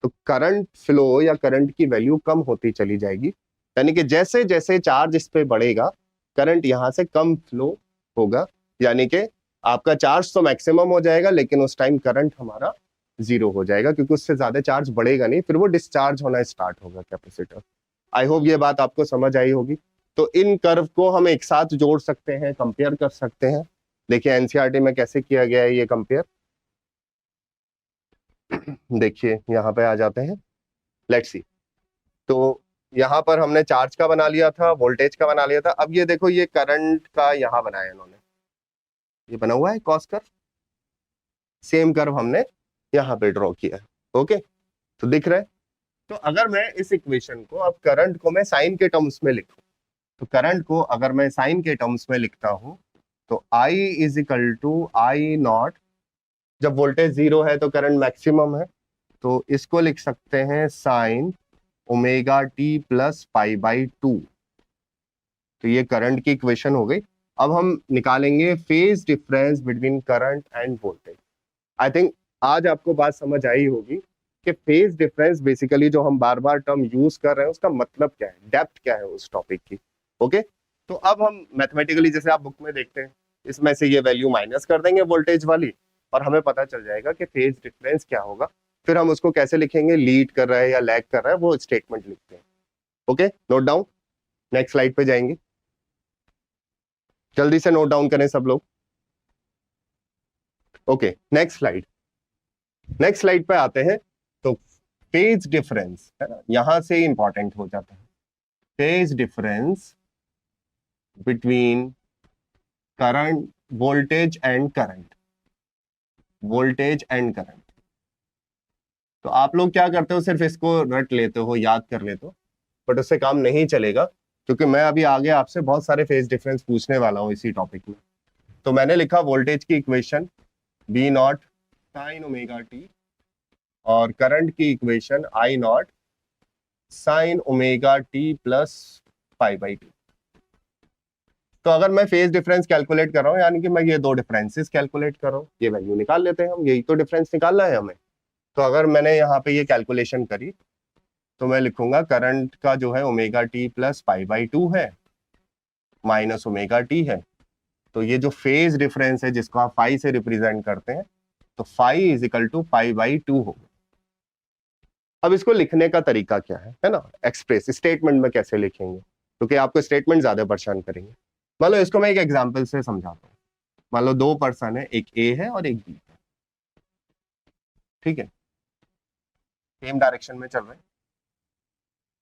तो करंट फ्लो या करंट की वैल्यू कम होती चली जाएगी। यानी कि जैसे जैसे चार्ज इस पे बढ़ेगा, करंट यहाँ से कम फ्लो होगा, यानी कि आपका चार्ज तो मैक्सिमम हो जाएगा, लेकिन उस टाइम करंट हमारा 0 हो जाएगा, क्योंकि उससे ज्यादा चार्ज बढ़ेगा नहीं, फिर वो डिस्चार्ज होना स्टार्ट होगा कैपेसिटर। आई होप ये बात आपको समझ आई होगी। तो इन कर्व को हम एक साथ जोड़ सकते हैं, कंपेयर कर सकते हैं। देखिए एनसीईआरटी में कैसे किया गया है ये कंपेयर, देखिए यहाँ पे आ जाते हैं, लेट्स सी। तो यहाँ पर हमने चार्ज का बना लिया था, वोल्टेज का बना लिया था, अब ये देखो ये करंट का यहाँ बनाया इन्होंने, ये बना हुआ है कॉस कर्व, सेम कर्व हमने यहाँ पे ड्रॉ किया है। ओके, तो दिख रहा है। तो अगर मैं इस इक्वेशन को, अब करंट को मैं साइन के टर्म्स में लिखूं, तो करंट को अगर मैं साइन के टर्म्स में लिखता हूं, तो I is equal to I naught, जब वोल्टेज 0 है तो करंट मैक्सिमम है, तो इसको लिख सकते हैं साइन ओमेगा t प्लस π/2। तो ये करंट की इक्वेशन हो गई। अब हम निकालेंगे phase difference between current end voltage. I think आज आपको बात समझ आई होगी कि फेज डिफरेंस बेसिकली जो हम बार बार टर्म यूज कर रहे हैं उसका मतलब क्या है, डेप्थ क्या है उस टॉपिक की। ओके, तो अब हम मैथमेटिकली, जैसे आप बुक में देखते हैं, इसमें से ये वैल्यू माइनस कर देंगे वोल्टेज वाली, और हमें पता चल जाएगा कि फेज डिफरेंस क्या होगा। फिर हम उसको कैसे लिखेंगे, लीड कर रहा है या लैग कर रहा है, वो स्टेटमेंट लिखते हैं। Okay, note down, next slide पे जाएंगे, जल्दी से नोट डाउन करें सब लोग। Okay, next slide, next slide पे आते हैं। तो फेज डिफरेंस है ना, यहां से इंपॉर्टेंट हो जाता है, phase difference between current, voltage and current, voltage and current. तो आप लोग क्या करते हो, सिर्फ इसको रट लेते हो, याद कर लेते हो, बट उससे काम नहीं चलेगा, क्योंकि मैं अभी आगे आपसे बहुत सारे फेज डिफरेंस पूछने वाला हूं इसी टॉपिक में। तो मैंने लिखा वोल्टेज की equation V0 sin omega t, और करंट की equation I0 sin omega t plus π/2। तो अगर मैं फेज डिफरेंस कैलकुलेट कर रहा हूं, यानी कि मैं ये दो डिफरेंसेस कैलकुलेट कर रहा हूं, ये वैल्यू निकाल लेते हैं हम, यही तो डिफरेंस निकालना है हमें। तो अगर मैंने यहाँ पे ये कैलकुलेशन करी, तो मैं लिखूंगा करंट का जो है ओमेगा t प्लस π/2 है, माइनस ओमेगा t है। तो ये जो फेज डिफरेंस है जिसको आप फाई से रिप्रेजेंट करते हैं, तो फाई इज इक्वल टू π/2 होगा। अब इसको लिखने का तरीका क्या है ना, एक्सप्रेस स्टेटमेंट में कैसे लिखेंगे, क्योंकि आपको स्टेटमेंट ज्यादा परेशान करेंगे। मान लो इसको मैं एक एग्जांपल से समझाता हूँ। मान लो दो पर्सन है, एक ए है और एक बी है, ठीक है, सेम डायरेक्शन में चल रहे हैं।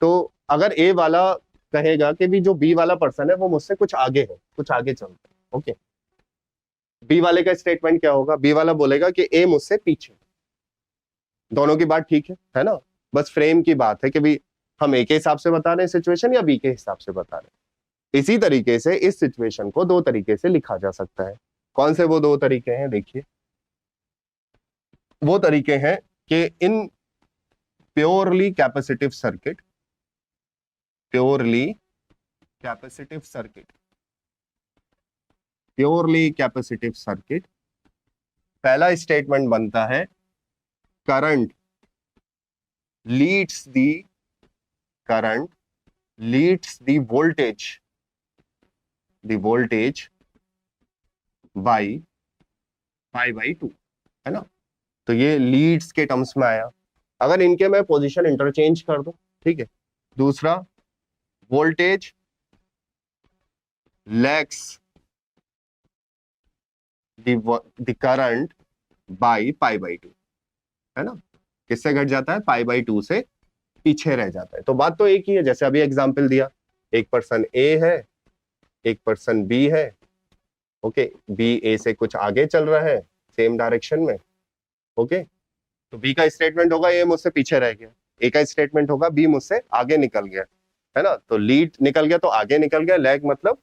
तो अगर ए वाला कहेगा कि भी जो बी वाला पर्सन है वो मुझसे कुछ आगे है, कुछ आगे चलता है, ओके, बी वाले का स्टेटमेंट क्या होगा, बी वाला बोलेगा कि ए मुझसे पीछे। दोनों की बात ठीक है ना, बस फ्रेम की बात है कि भाई हम ए के हिसाब से बता रहे हैं सिचुएशन या बी के हिसाब से बता रहे हैं। इसी तरीके से इस सिचुएशन को दो तरीके से लिखा जा सकता है। कौन से वो दो तरीके हैं, देखिए वो तरीके हैं कि in purely capacitive circuit, purely capacitive circuit, purely capacitive circuit, पहला स्टेटमेंट बनता है current leads the, current leads the voltage, the voltage by pi by 2, है ना। तो ये लीड्स के टर्म्स में आया। अगर इनके मैं पोजीशन इंटरचेंज कर दूं, ठीक है। दूसरा, voltage lags the current by pi by 2, है ना। किससे घट जाता है, पाई बाई 2 से पीछे रह जाता है। तो बात तो एक ही है, जैसे अभी एग्जांपल दिया, एक पर्सन ए है, एक पर्सन बी है, ओके। बी ए से कुछ आगे चल रहा है सेम डायरेक्शन में, ओके। तो बी का स्टेटमेंट होगा ए मुझसे पीछे रह गया, ए का स्टेटमेंट होगा बी मुझसे आगे निकल गया, है ना। तो लीड निकल गया तो आगे निकल गया, लैग मतलब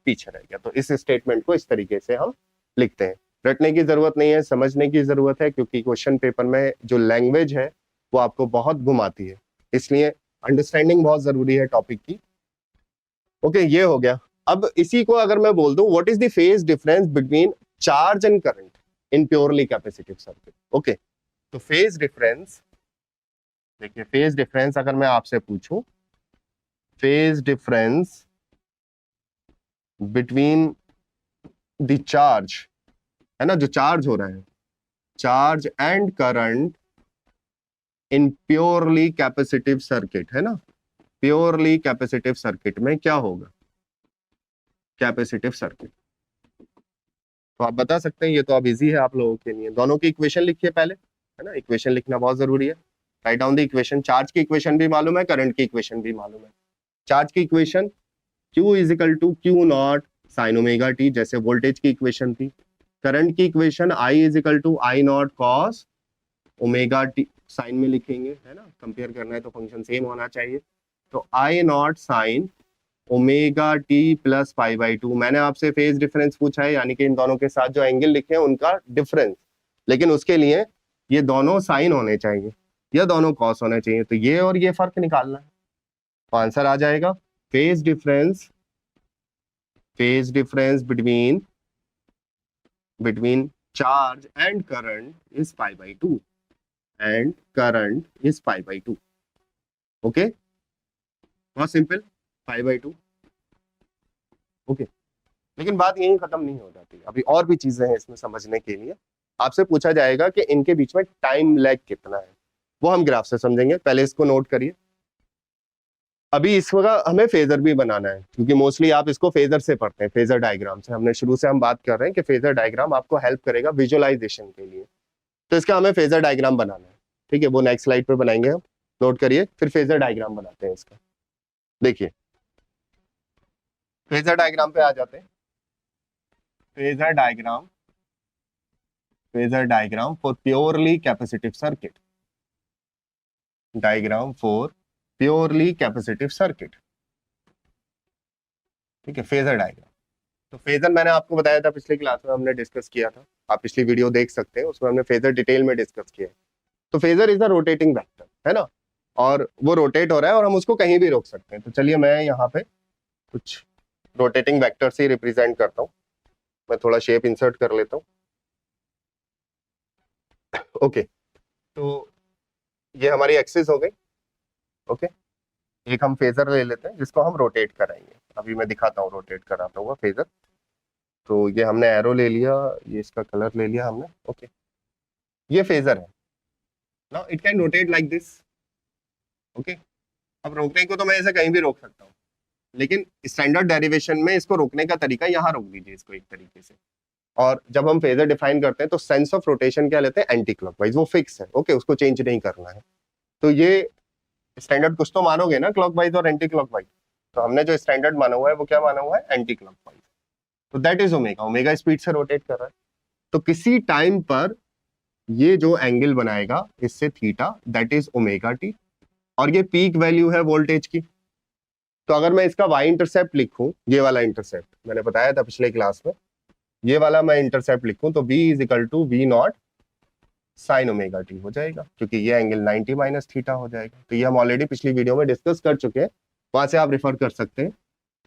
पीछे रह गया। तो इस स्टेटमेंट को इस तरीके से हम लिखते हैं। रटने की जरूरत नहीं है, समझने की जरूरत है, क्योंकि क्वेश्चन पेपर में जो लैंग्वेज है वो आपको बहुत घुमाती है, इसलिए अंडरस्टैंडिंग बहुत जरूरी है टॉपिक की। ओके, ये हो गया। अब इसी को अगर मैं बोल दूं, what is the phase difference between charge and current in purely capacitive circuit. Okay, तो फेज डिफरेंस, देखिए फेज डिफरेंस अगर मैं आपसे पूछूं, phase difference between the charge, है ना, जो चार्ज हो रहा है, charge and current in purely capacitive circuit, है ना। प्योरली कैपेसिटिव सर्किट में क्या होगा, कैपेसिटिव सर्किट। तो आप बता सकते हैं, ये तो अब इजी है आप लोगों के लिए। दोनों की इक्वेशन लिखिए पहले, है ना, इक्वेशन लिखना बहुत जरूरी है। Write down the equation. Charge की इक्वेशन भी मालूम है, करंट की इक्वेशन भी मालूम है। चार्ज की equation Q is equal to Q naught sine omega t, जैसे वोल्टेज की इक्वेशन थी। करंट की equation I is equal to I not cos omega t, sine में लिखेंगे, है ना, कंपेयर करना है तो फंक्शन सेम होना चाहिए। तो I not sine omega t plus pi by 2। मैंने आपसे फेज डिफरेंस पूछा है, यानी कि इन दोनों के साथ जो एंगल लिखे हैं उनका डिफरेंस, लेकिन उसके लिए ये दोनों साइन होने चाहिए या दोनों कॉस होने चाहिए। तो ये और ये फर्क निकालना है, तो आंसर आ जाएगा phase difference, phase difference between charge and current is pi by 2 and current is pi by 2। Okay, बहुत सिंपल, पाई बाई 2। ओके, लेकिन बात यहीं खत्म नहीं हो जाती, अभी और भी चीजें हैं इसमें समझने के लिए। आपसे पूछा जाएगा कि इनके बीच में टाइम लैग कितना है, वो हम ग्राफ से समझेंगे। पहले इसको नोट करिए। अभी इस वक्त हमें फेजर भी बनाना है, क्योंकि मोस्टली आप इसको फेजर से पढ़ते हैं, फेजर डायग्राम से। हमने शुरू से हम बात कर रहे हैं कि फेजर डायग्राम आपको हेल्प करेगा विजुअलाइजेशन के लिए। तो इसका हमें फेजर डायग्राम बनाना है, ठीक है, वो नेक्स्ट स्लाइड पे बनाएंगे हम। नोट करिए, फिर फेजर डायग्राम बनाते हैं इसका। देखिए फेजर डायग्राम पे आ जाते हैं। Phasor diagram, phasor diagram for purely capacitive circuit, diagram for purely capacitive circuit, ठीक है, फेजर डायग्राम। तो फेजर मैंने आपको बताया था पिछली क्लास में, हमने डिस्कस किया था, आप पिछली वीडियो देख सकते हैं, उसमें हमने फेजर डिटेल में डिस्कस किया। तो phasor is a rotating vector, है ना, और वो रोटेट हो रहा है और हम उसको कहीं भी रोक सकते हैं। तो चलिए मैं यहाँ पे कुछ रोटेटिंग वेक्टर से रिप्रेजेंट करता हूँ। मैं थोड़ा शेप इंसर्ट कर लेता हूँ। ओके, तो ये हमारी एक्सिस हो गई। ओके, एक हम फेजर ले लेते हैं जिसको हम रोटेट कराएंगे। अभी मैं दिखाता हूँ, रोटेट कराता हूँ फेजर। तो ये हमने एरो ले लिया, ये इसका कलर ले लिया हमने। ओके, ये फेजर है। Now it can rotate like this. Okay, अब रोकने को तो मैं इसे कहीं भी रोक सकता हूँ, लेकिन स्टैंडर्ड डेरिवेशन में इसको रोकने का तरीका यहाँ रोक दीजिए इसको एक तरीके से। और जब हम फेजर डिफाइन करते हैं तो सेंस ऑफ रोटेशन क्या लेते हैं, एंटी क्लॉकवाइज, वो फिक्स है। ओके, उसको चेंज नहीं करना है। तो ये स्टैंडर्ड कुछ तो मानोगे ना, क्लॉकवाइज और एंटी क्लॉकवाइज। तो हमने जो स्टैंडर्ड माना हुआ है वो क्या माना हुआ है, एंटी क्लॉकवाइज। तो that is omega, omega speed से रोटेट कर रहा है। तो किसी टाइम पर ये जो एंगल बनाएगा इससे theta, that is omega t, और ये पीक वैल्यू है वोल्टेज की। तो अगर मैं इसका वाई इंटरसेप्ट लिखूं, ये वाला इंटरसेप्ट मैंने बताया था पिछले क्लास में, ये वाला मैं इंटरसेप्ट लिखूं तो v is equal to V naught sine omega t हो जाएगा, क्योंकि ये एंगल 90 माइनस थीटा हो जाएगा। तो ये हम ऑलरेडी पिछली वीडियो में डिस्कस कर चुके हैं, वहां से आप रिफर कर सकते हैं।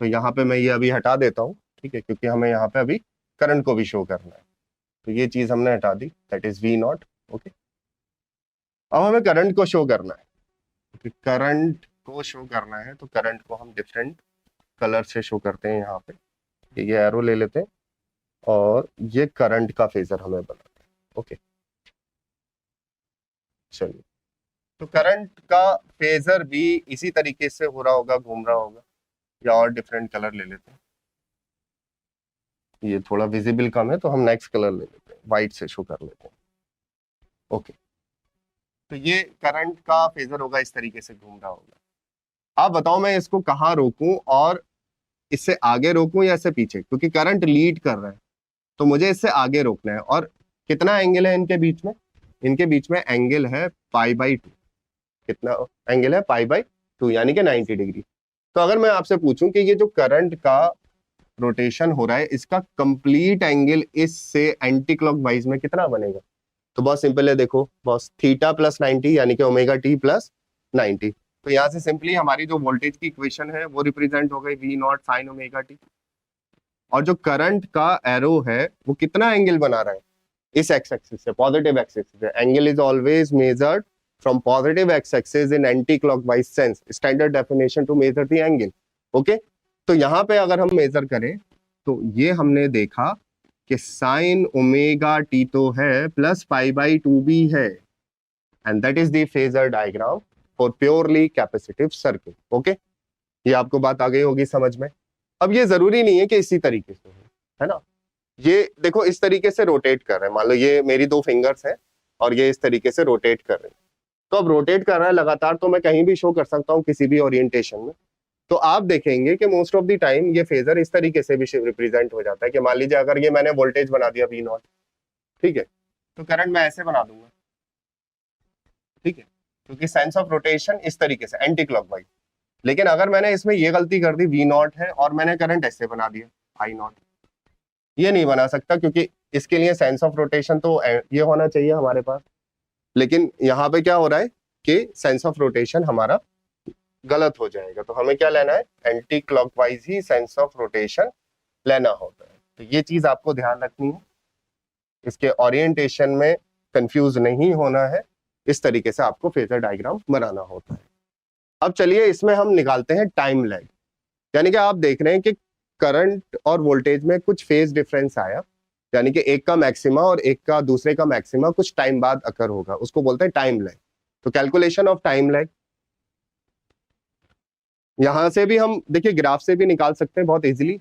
तो यहाँ पे मैं ये अभी हटा देता हूँ, ठीक है, क्योंकि हमें यहाँ पे अभी करंट को भी शो करना है। तो ये चीज हमने हटा दी, that is V not. Okay, अब हमें करंट को शो करना है। करंट को शो करना है तो करंट को हम डिफरेंट कलर से शो करते हैं। यहाँ पे ये एरो ले लेते हैं और ये करंट का फेजर हमें बनाते हैं। ओके, चलिए, तो करंट का फेजर भी इसी तरीके से हो रहा होगा, घूम रहा होगा, या और डिफरेंट कलर ले लेते हैं। ये थोड़ा विजिबल कम है तो हम नेक्स्ट कलर ले लेते हैं, व्हाइट से शो कर लेते हैं। ओके, तो ये करंट का फेजर होगा, इस तरीके से घूम रहा होगा। आप बताओ मैं इसको कहाँ रोकूं, और इससे आगे रोकूं या इससे पीछे, क्योंकि करंट लीड कर रहा है तो मुझे इससे आगे रोकना है। और कितना एंगल है इनके बीच में? इनके बीच में एंगल है π/2। कितना एंगल है? π/2, यानी कि 90 डिग्री। तो अगर मैं आपसे पूछूं कि ये जो करंट का रोटेशन हो रहा है, इसका कंप्लीट एंगल इससे एंटी क्लॉकवाइज में कितना बनेगा? तो बहुत सिंपल है, देखो बॉस, थीटा प्लस 90 यानी कि ओमेगा टी प्लस 90। तो यहाँ से सिंपली हमारी जो वोल्टेज की इक्वेशन है वो रिप्रेजेंट हो गई V naught sine omega t. और जो करंट का एरो है वो कितना एंगल बना रहा है? इस एक्स एक्सिस से, पॉजिटिव एक्सिस से। Angle is always measured from positive X axis in anti clockwise sense, standard definition to measure the angle. Okay, तो यहाँ पे अगर हम मेजर करें तो ये हमने देखा कि साइन ओमेगा टी तो है प्लस π/2 भी है, and that is the phasor diagram for purely capacitive circuit. Okay, ये आपको बात आ गई होगी समझ में। अब ये जरूरी नहीं है कि इसी तरीके से हो, है ना। ये देखो इस तरीके से रोटेट कर रहे हैं, मान लो ये मेरी 2 फिंगर्स हैं और ये इस तरीके से रोटेट कर रहे हैं। तो अब रोटेट कर रहा है लगातार, तो मैं कहीं भी शो कर सकता हूँ किसी भी ओरिएंटेशन में। तो आप देखेंगे कि मोस्ट ऑफ द टाइम ये फेजर इस तरीके से भी रिप्रेजेंट हो जाता है कि मान लीजिए अगर ये मैंने वोल्टेज बना दिया वी नॉट, ठीक है, तो करंट मैं ऐसे बना दूंगा, ठीक है, क्योंकि साइंस ऑफ रोटेशन इस तरीके से एंटी क्लॉकवाइज। लेकिन अगर मैंने इसमें ये गलती कर दी, वी नॉट है और मैंने करंट ऐसे बना दिया आई नॉट, ये नहीं बना सकता, क्योंकि इसके लिए साइंस ऑफ रोटेशन तो ये होना चाहिए हमारे पास। लेकिन यहाँ पे क्या हो रहा है कि साइंस ऑफ रोटेशन हमारा गलत हो जाएगा, तो हमें क्या लेना है? Anti clockwise he science of rotation लेना होता है। तो ये चीज आपको ध्यान रखनी है, इसके ओरिएंटेशन में कंफ्यूज नहीं होना है, इस तरीके से आपको फेजर डायग्राम बनाना होता है। अब चलिए इसमें हम निकालते हैं टाइम लैग, यानी कि आप देख रहे हैं कि करंट और वोल्टेज में कुछ फेज डिफरेंस आया, यानी कि एक का मैक्सिमा और एक का दूसरे का मैक्सिमा कुछ टाइम बाद अकर होगा, उसको बोलते हैं टाइम लैग। तो कैलकुलेशन ऑफ टाइम लैग यहां से भी हम देखिए ग्राफ से भी निकाल सकते हैं बहुत इजीली।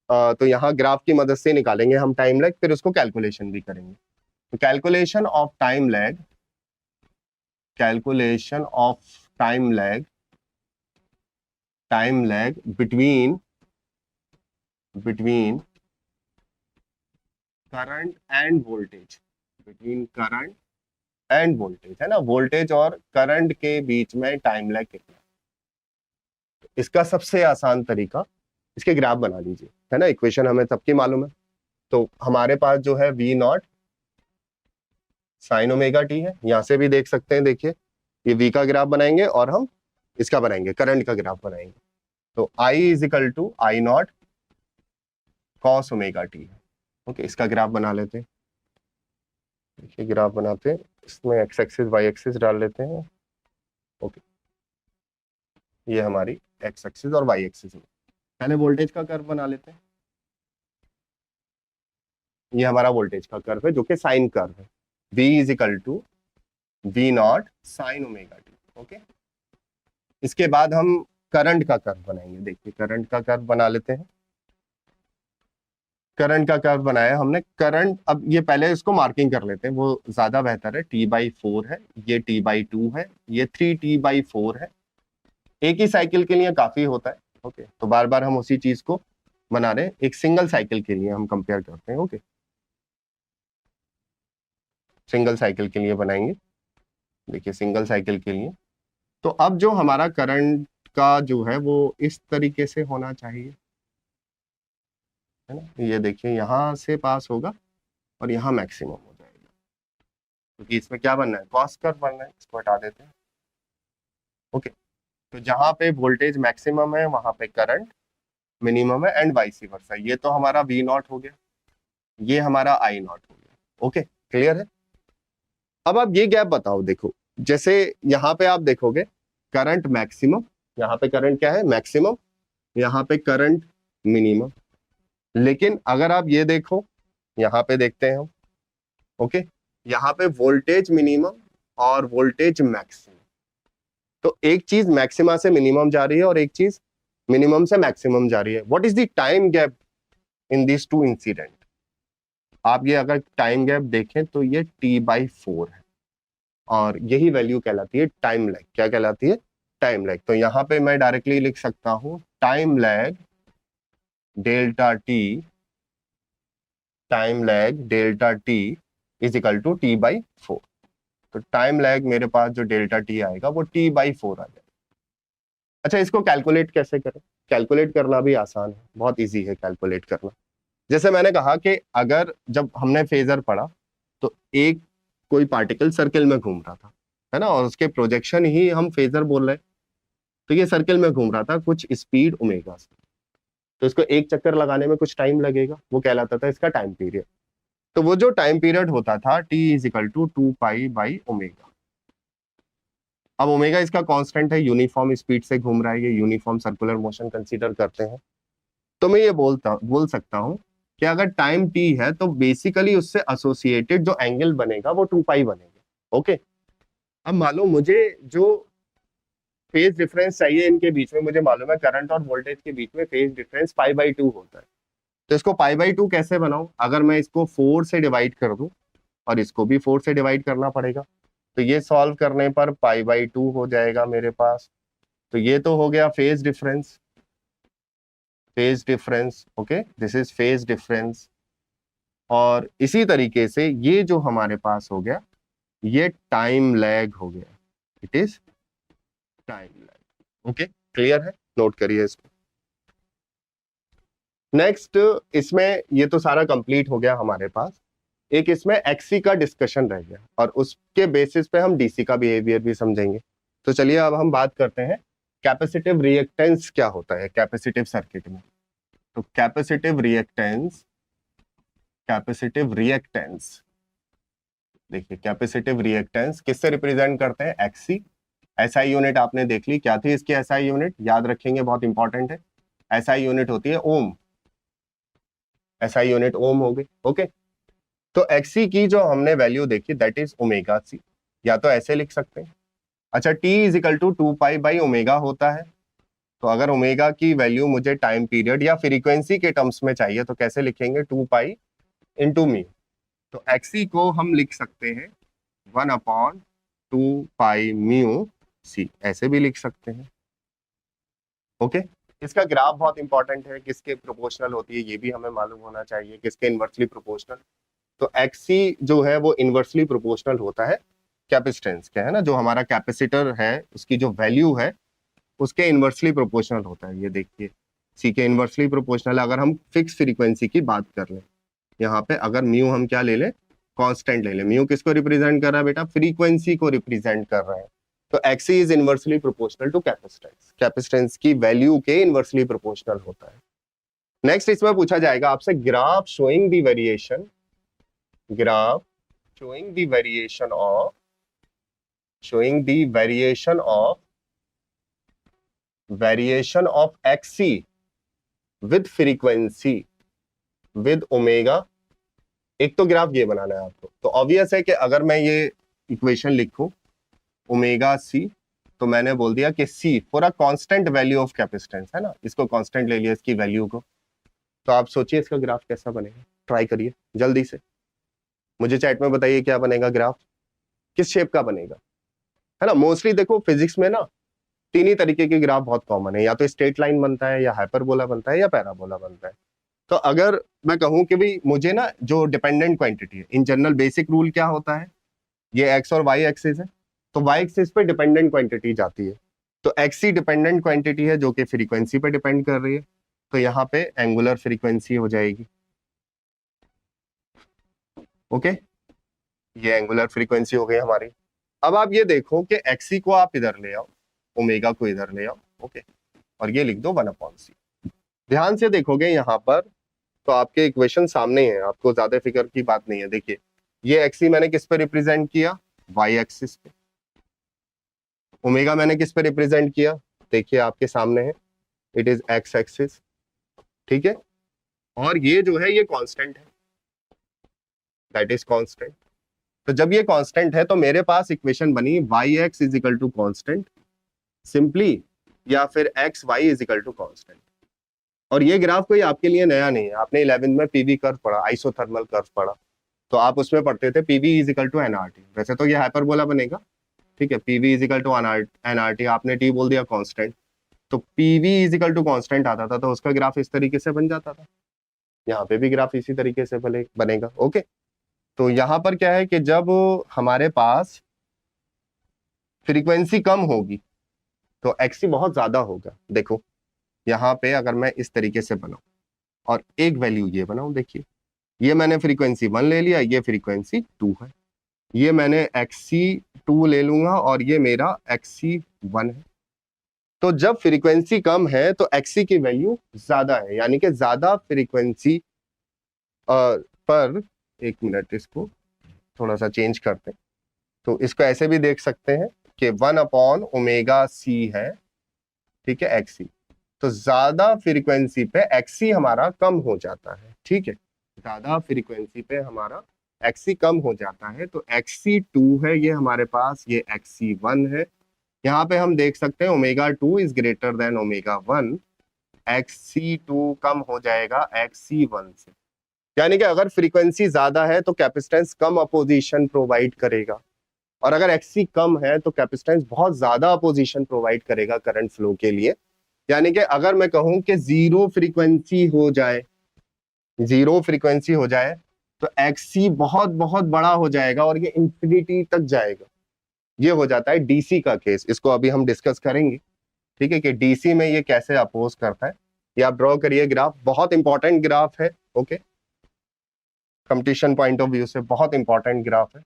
तो यहाँ ग्राफ की मदद से निकालेंगे हम टाइम लैग, फिर उसको कैलकुलेशन भी करेंगे। तो calculation of time lag, calculation of time lag, time lag between current end voltage, between current end voltage, है ना, वोल्टेज और करंट के बीच में टाइम लैग कितना। इसका सबसे आसान तरीका, इसके ग्राफ बना लीजिए, है ना, इक्वेशन हमें सबकी मालूम है। तो हमारे पास जो है V naught sine omega T है, यहां से भी देख सकते हैं, देखिए ये वी का ग्राफ बनाएंगे और हम इसका बनाएंगे, करंट का ग्राफ बनाएंगे। तो I is equal to I not cos omega T है। ओके, इसका ग्राफ बना लेते हैं। देखिए ग्राफ बनाते हैं, इसमें एक्स एक्सिस वाई एक्सिस डाल लेते हैं। ओके, ये हमारी एक्स एक्सिस और वाई एक्सिस है। पहले वोल्टेज का कर्व बना लेते हैं। ये हमारा वोल्टेज का कर्व है जो कि साइन कर्व है, v is equal to V naught sine omega T. Okay, इसके बाद हम करंट का कर्व बनाएंगे। देखिए करंट का कर्व बना लेते हैं। करंट का कर्व बनाया हमने, करंट, अब ये पहले इसको मार्किंग कर लेते हैं, वो ज्यादा बेहतर है। t/4 है, ये t/2 है, ये 3t/4 है। एक ही साइकिल के लिए काफी होता है। ओके, तो बार बार हम उसी चीज को बना रहे हैं, एक सिंगल साइकिल के लिए हम कंपेयर करते हैं। ओके, सिंगल साइकिल के लिए बनाएंगे, देखिए सिंगल साइकिल के लिए। तो अब जो हमारा करंट का जो है वो इस तरीके से होना चाहिए, है ना। ये देखिए यहां से पास होगा और यहाँ मैक्सिमम हो जाएगा, क्योंकि इसमें क्या बनना है, कॉस कर्व बनना है, इसको हटा देते हैं। ओके, तो जहां पे वोल्टेज मैक्सिमम है वहां पे करंट मिनिमम है एंड वाइस वर्सा। ये तो हमारा वी नॉट हो गया, ये हमारा आई नॉट हो गया। ओके, क्लियर है। अब आप ये गैप बताओ, देखो जैसे यहाँ पे आप देखोगे करंट मैक्सिमम, यहाँ पे करंट क्या है, मैक्सिमम, यहाँ पे करंट मिनिमम। लेकिन अगर आप ये देखो, यहाँ पे देखते हैं हम, ओके, यहाँ पे वोल्टेज मिनिमम और वोल्टेज मैक्सिमम। तो एक चीज मैक्सिमा से मिनिमम जा रही है और एक चीज मिनिमम से मैक्सिमम जा रही है। What is the time gap in this two incident? आप ये अगर टाइम गैप देखें तो ये T/4 है और यही वैल्यू कहलाती है टाइम लैग। क्या कहलाती है, टाइम लैग। तो यहाँ पे मैं डायरेक्टली लिख सकता हूं time lag delta T, time lag delta T is equal to T/4। तो टाइम लैग मेरे पास जो डेल्टा टी आएगा वो T/4 आ जाएगा। अच्छा, इसको कैलकुलेट कैसे करें? कैलकुलेट करना भी आसान है, बहुत इजी है कैलकुलेट करना। जैसे मैंने कहा कि अगर जब हमने फेजर पढ़ा तो एक कोई पार्टिकल सर्किल में घूम रहा था, है ना, और उसके प्रोजेक्शन ही हम फेजर बोल रहे हैं। तो ये सर्किल में घूम रहा था कुछ स्पीड ओमेगा से, तो इसको एक चक्कर लगाने में कुछ टाइम लगेगा, वो कहलाता था इसका टाइम पीरियड। तो वो जो टाइम पीरियड होता था T=2π/ओमेगा। अब ओमेगा इसका कांस्टेंट है, यूनिफॉर्म स्पीड से घूम रहा है, ये यूनिफॉर्म सर्कुलर मोशन कंसीडर करते हैं। तो मैं ये बोल सकता हूं कि अगर टाइम t है तो बेसिकली उससे एसोसिएटेड जो एंगल बनेगा वो 2π बनेगा। ओके, अब मान लो मुझे जो फेज डिफरेंस चाहिए इनके बीच में, मुझे मालूम है करंट और वोल्टेज के बीच में फेज डिफरेंस π/2 होता है। तो इसको π/2 कैसे बनाऊं? अगर मैं इसको 4 से डिवाइड कर दूं और इसको भी 4 से डिवाइड करना पड़ेगा, तो ये सॉल्व करने पर π/2 हो जाएगा मेरे पास। तो ये तो हो गया phase difference, phase difference. Okay, this is phase difference. और इसी तरीके से ये जो हमारे पास हो गया ये टाइम लैग हो गया, it is time lag. Okay, clear है, नोट करिए इसको। नेक्स्ट, इसमें ये तो सारा कंप्लीट हो गया हमारे पास। एक इसमें एक्सी का डिस्कशन रह गया और उसके बेसिस पे हम डीसी का बिहेवियर भी समझेंगे। तो चलिए अब हम बात करते हैं कैपेसिटिव रिएक्टेंस क्या होता है कैपेसिटिव सर्किट में। तो कैपेसिटिव रिएक्टेंस देखिए, कैपेसिटिव रिएक्टेंस किससे रिप्रेजेंट करते हैं, एक्सी। एसआई यूनिट आपने देख ली, क्या थी इसकी एसआई यूनिट, याद रखेंगे, बहुत इंपॉर्टेंट है। एसआई यूनिट होती है ओम, एसआई यूनिट ओम हो गई। ओके, तो एक्सी की जो हमने वैल्यू देखी दैट इज ओमेगा सी, या तो ऐसे लिख सकते हैं। अच्छा, T=2π/ओमेगा होता है। तो अगर ओमेगा की वैल्यू मुझे टाइम पीरियड या फ्रीक्वेंसी के टर्म्स में चाहिए तो कैसे लिखेंगे, 2π/μ। तो एक्सी को हम लिख सकते हैं 1/2π/μc, ऐसे भी लिख सकते हैं। ओके, इसका ग्राफ बहुत इंपॉर्टेंट है, किसके प्रोपोर्शनल होती है ये भी हमें मालूम होना चाहिए, किसके इनवर्सली प्रोपोर्शनल। तो एक्सी जो है वो इनवर्सली प्रोपोर्शनल होता है कैपेसिटेंस के, है ना, जो हमारा कैपेसिटर है उसकी जो वैल्यू है उसके इनवर्सली प्रोपोर्शनल होता है। ये देखिए सी के इनवर्सली प्रोपोर्शनल। अगर हम फिक्स फ्रीक्वेंसी की बात कर लें, यहाँ पे अगर म्यू हम क्या ले लें, कांस्टेंट ले लें। म्यू किसको रिप्रेजेंट कर रहा है बेटा, फ्रीक्वेंसी को रिप्रेजेंट कर रहा है। तो X C is inversely proportional to capacitance, capacitance की वैल्यू के इनवर्सली प्रोपोर्शनल होता है। नेक्स्ट इसमें पूछा जाएगा आपसे graph showing the variation, graph showing the variation of xc with frequency with omega। एक तो ग्राफ ये बनाना है आपको। तो ऑब्वियस है कि अगर मैं ये इक्वेशन लिखूं ओमेगा सी, तो मैंने बोल दिया कि C for a constant value of capacitance, है ना, इसको कांस्टेंट ले लिया इसकी वैल्यू को। तो आप सोचिए इसका ग्राफ कैसा बनेगा, ट्राई करिए जल्दी से, मुझे चैट में बताइए क्या बनेगा ग्राफ, किस शेप का बनेगा, है ना। मोस्टली देखो फिजिक्स में ना 3 ही तरीके के ग्राफ बहुत कॉमन है, या तो स्ट्रेट लाइन बनता है, या हाइपरबोला बनता है, या पैराबोला बनता है। तो अगर मैं कहूं कि भाई मुझे ना जो डिपेंडेंट क्वांटिटी है, इन जनरल बेसिक रूल क्या होता है ये एक्स और वाई एक्सिस है, तो वाई एक्सिस पे डिपेंडेंट क्वांटिटी जाती है, तो एक्सी डिपेंडेंट क्वांटिटी है जो कि फ्रीक्वेंसी पे डिपेंड कर रही है, तो यहाँ पे एंगुलर फ्रीक्वेंसी हो जाएगी। ओके, ये एंगुलर फ्रीक्वेंसी हो गई हमारी। अब आप ये देखो कि एक्सी को आप इधर ले आओ, ओमेगा को इधर ले आओ, ओके, और ये लिख दो 1/c। ध्यान से देखोगे यहाँ पर तो आपके इक्वेशन सामने है, आपको ज्यादा फिक्र की बात नहीं है। देखिए ये एक्सी मैंने किस पे रिप्रेजेंट किया, वाई एक्सिस पे। ओमेगा मैंने किस पे रिप्रेजेंट किया, देखिए आपके सामने है, इट इज एक्स एक्सिस, ठीक है। और ये जो है ये कांस्टेंट है, दैट इज कांस्टेंट। तो जब ये कांस्टेंट है तो मेरे पास इक्वेशन बनी Y X is equal to constant simply, या फिर X Y is equal to constant. और ये ग्राफ कोई आपके लिए नया नहीं है, आपने 11th में पीवी कर्व पढ़ा, आइसोथर्मल कर्व पढ़ा, तो आप उसमें पढ़ते थे PV is equal to NRT. वैसे तो ये हाइपरबोला बनेगा, ठीक है, PV is equal to NRT, आपने टी बोल दिया कांस्टेंट, तो PV is equal to constant आता था, तो उसका ग्राफ इस तरीके से बन जाता था। यहाँ पे भी ग्राफ इसी तरीके से बनेगा। ओके, तो यहाँ पर क्या है कि जब हमारे पास फ्रीक्वेंसी कम होगी तो एक्सी बहुत ज्यादा होगा। देखो यहाँ पे अगर मैं इस तरीके से बनाऊं और एक वैल्यू ये बनाऊं, देखिए ये मैंने फ्रीक्वेंसी 1 ले लिया, ये फ्रीक्वेंसी 2 है, ये मैंने XC2 ले लूंगा और ये मेरा XC1 है। तो जब फ्रीक्वेंसी कम है तो XC की वैल्यू ज्यादा है, यानी कि ज्यादा फ्रीक्वेंसी पर, एक मिनट इसको थोड़ा सा चेंज करते हैं, तो इसको ऐसे भी देख सकते हैं कि 1/ωc है, ठीक है, XC। तो ज्यादा फ्रीक्वेंसी पे XC हमारा कम हो जाता है, ठीक है, ज्यादा फ्रीक्वेंसी पे हमारा XC कम हो जाता है, तो XC2 है ये हमारे पास, ये XC1 है। यहाँ पे हम देख सकते हैं ω2 इज ग्रेटर देन ω1, XC2 कम हो जाएगा XC1 से, यानी कि अगर फ्रीक्वेंसी ज्यादा है तो कैपेसिटेंस कम अपोजिशन प्रोवाइड करेगा, और अगर XC कम है तो कैपेसिटेंस बहुत ज्यादा अपोजिशन प्रोवाइड करेगा करंट फ्लो के लिए। यानी कि अगर मैं कहूं कि जीरो फ्रीक्वेंसी हो जाए, जीरो फ्रीक्वेंसी हो जाए तो XC बहुत बहुत बड़ा हो जाएगा और ये इंफिनिटी तक जाएगा। ये हो जाता है डीसी का केस, इसको अभी हम डिस्कस करेंगे, ठीक है, कि डीसी में ये कैसे अपोज करता है। ये आप ड्रॉ करिए ग्राफ, बहुत इंपॉर्टेंट ग्राफ है, okay, competition point of view से बहुत इंपॉर्टेंट ग्राफ है।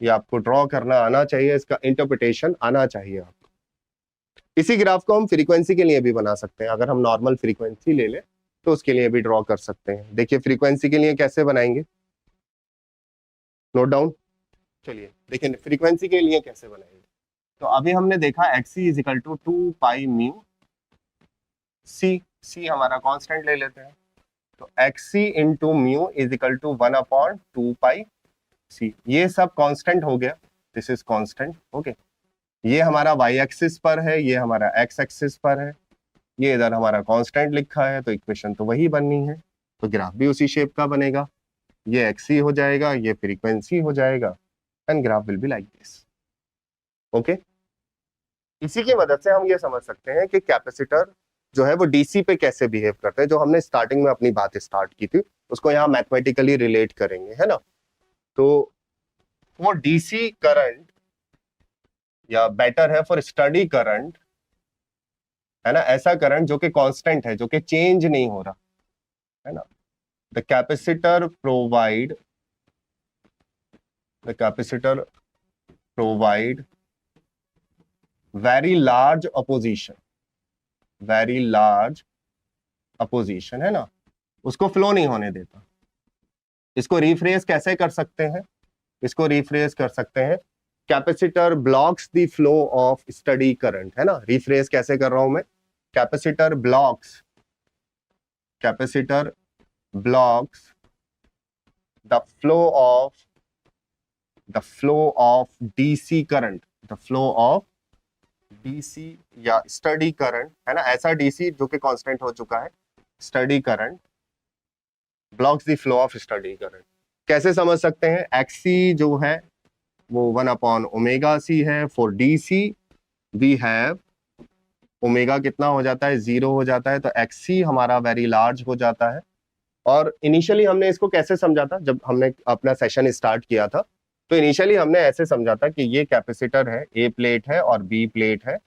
ये आपको ड्रॉ करना आना चाहिए, इसका इंटरप्रिटेशन आना चाहिए आपको। इसी ग्राफ को हम फ्रीक्वेंसी के लिए भी बना सकते हैं, अगर हम नॉर्मल फ्रीक्वेंसी ले लें तो उसके लिए भी ड्रॉ कर सकते हैं। देखिए फ्रीक्वेंसी के लिए कैसे बनाएंगे, नोट डाउन, चलिए देखिए फ्रीक्वेंसी के लिए कैसे बनाएंगे। तो अभी हमने देखा XC is equal to 2πμ c, c हमारा कांस्टेंट ले लेते हैं, तो XC into mu is equal to 1/2πc, ये सब कांस्टेंट हो गया, दिस इज कांस्टेंट, ओके। ये हमारा y एक्सिस पर है, ये हमारा x एक्सिस पर है, ये इधर हमारा कांस्टेंट लिखा है, तो इक्वेशन तो वही बननी है, तो ग्राफ भी उसी शेप का बनेगा, ये XC हो जाएगा, ये फ्रीक्वेंसी हो जाएगा, and graph will be like this, okay. इसी की मदद से हम ये समझ सकते हैं कि कैपेसिटर जो है वो डीसी पे कैसे बिहेव करते हैं, जो हमने स्टार्टिंग में अपनी बात स्टार्ट की थी उसको यहाँ मैथमेटिकली रिलेट करेंगे, है ना। तो वो डीसी करंट, या बेटर है फॉर स्टडी करंट, है ना, ऐसा करंट जो कि कांस्टेंट है, जो कि चेंज नहीं हो रहा है ना। The capacitor provide very large opposition, है ना, उसको फ्लो नहीं होने देता। इसको रिफ्रेज कैसे कर सकते हैं, इसको रिफ्रेज कर सकते हैं, capacitor blocks the flow of study current, है ना। रिफ्रेज कैसे कर रहा हूं मैं, capacitor blocks the flow of DC current, the flow of DC या स्टडी करंट, है ना, ऐसा डीसी जो कि कांस्टेंट हो चुका है, study current blocks the flow of study current. कैसे समझ सकते हैं, XC जो है वो 1/ωc है, for DC we have omega कितना हो जाता है, 0 हो जाता है, तो XC हमारा वेरी लार्ज हो जाता है। और इनिशियली हमने इसको कैसे समझा था, जब हमने अपना सेशन स्टार्ट किया था, तो इनिशियली हमने ऐसे समझा था कि ये कैपेसिटर है, ए प्लेट है और बी प्लेट है,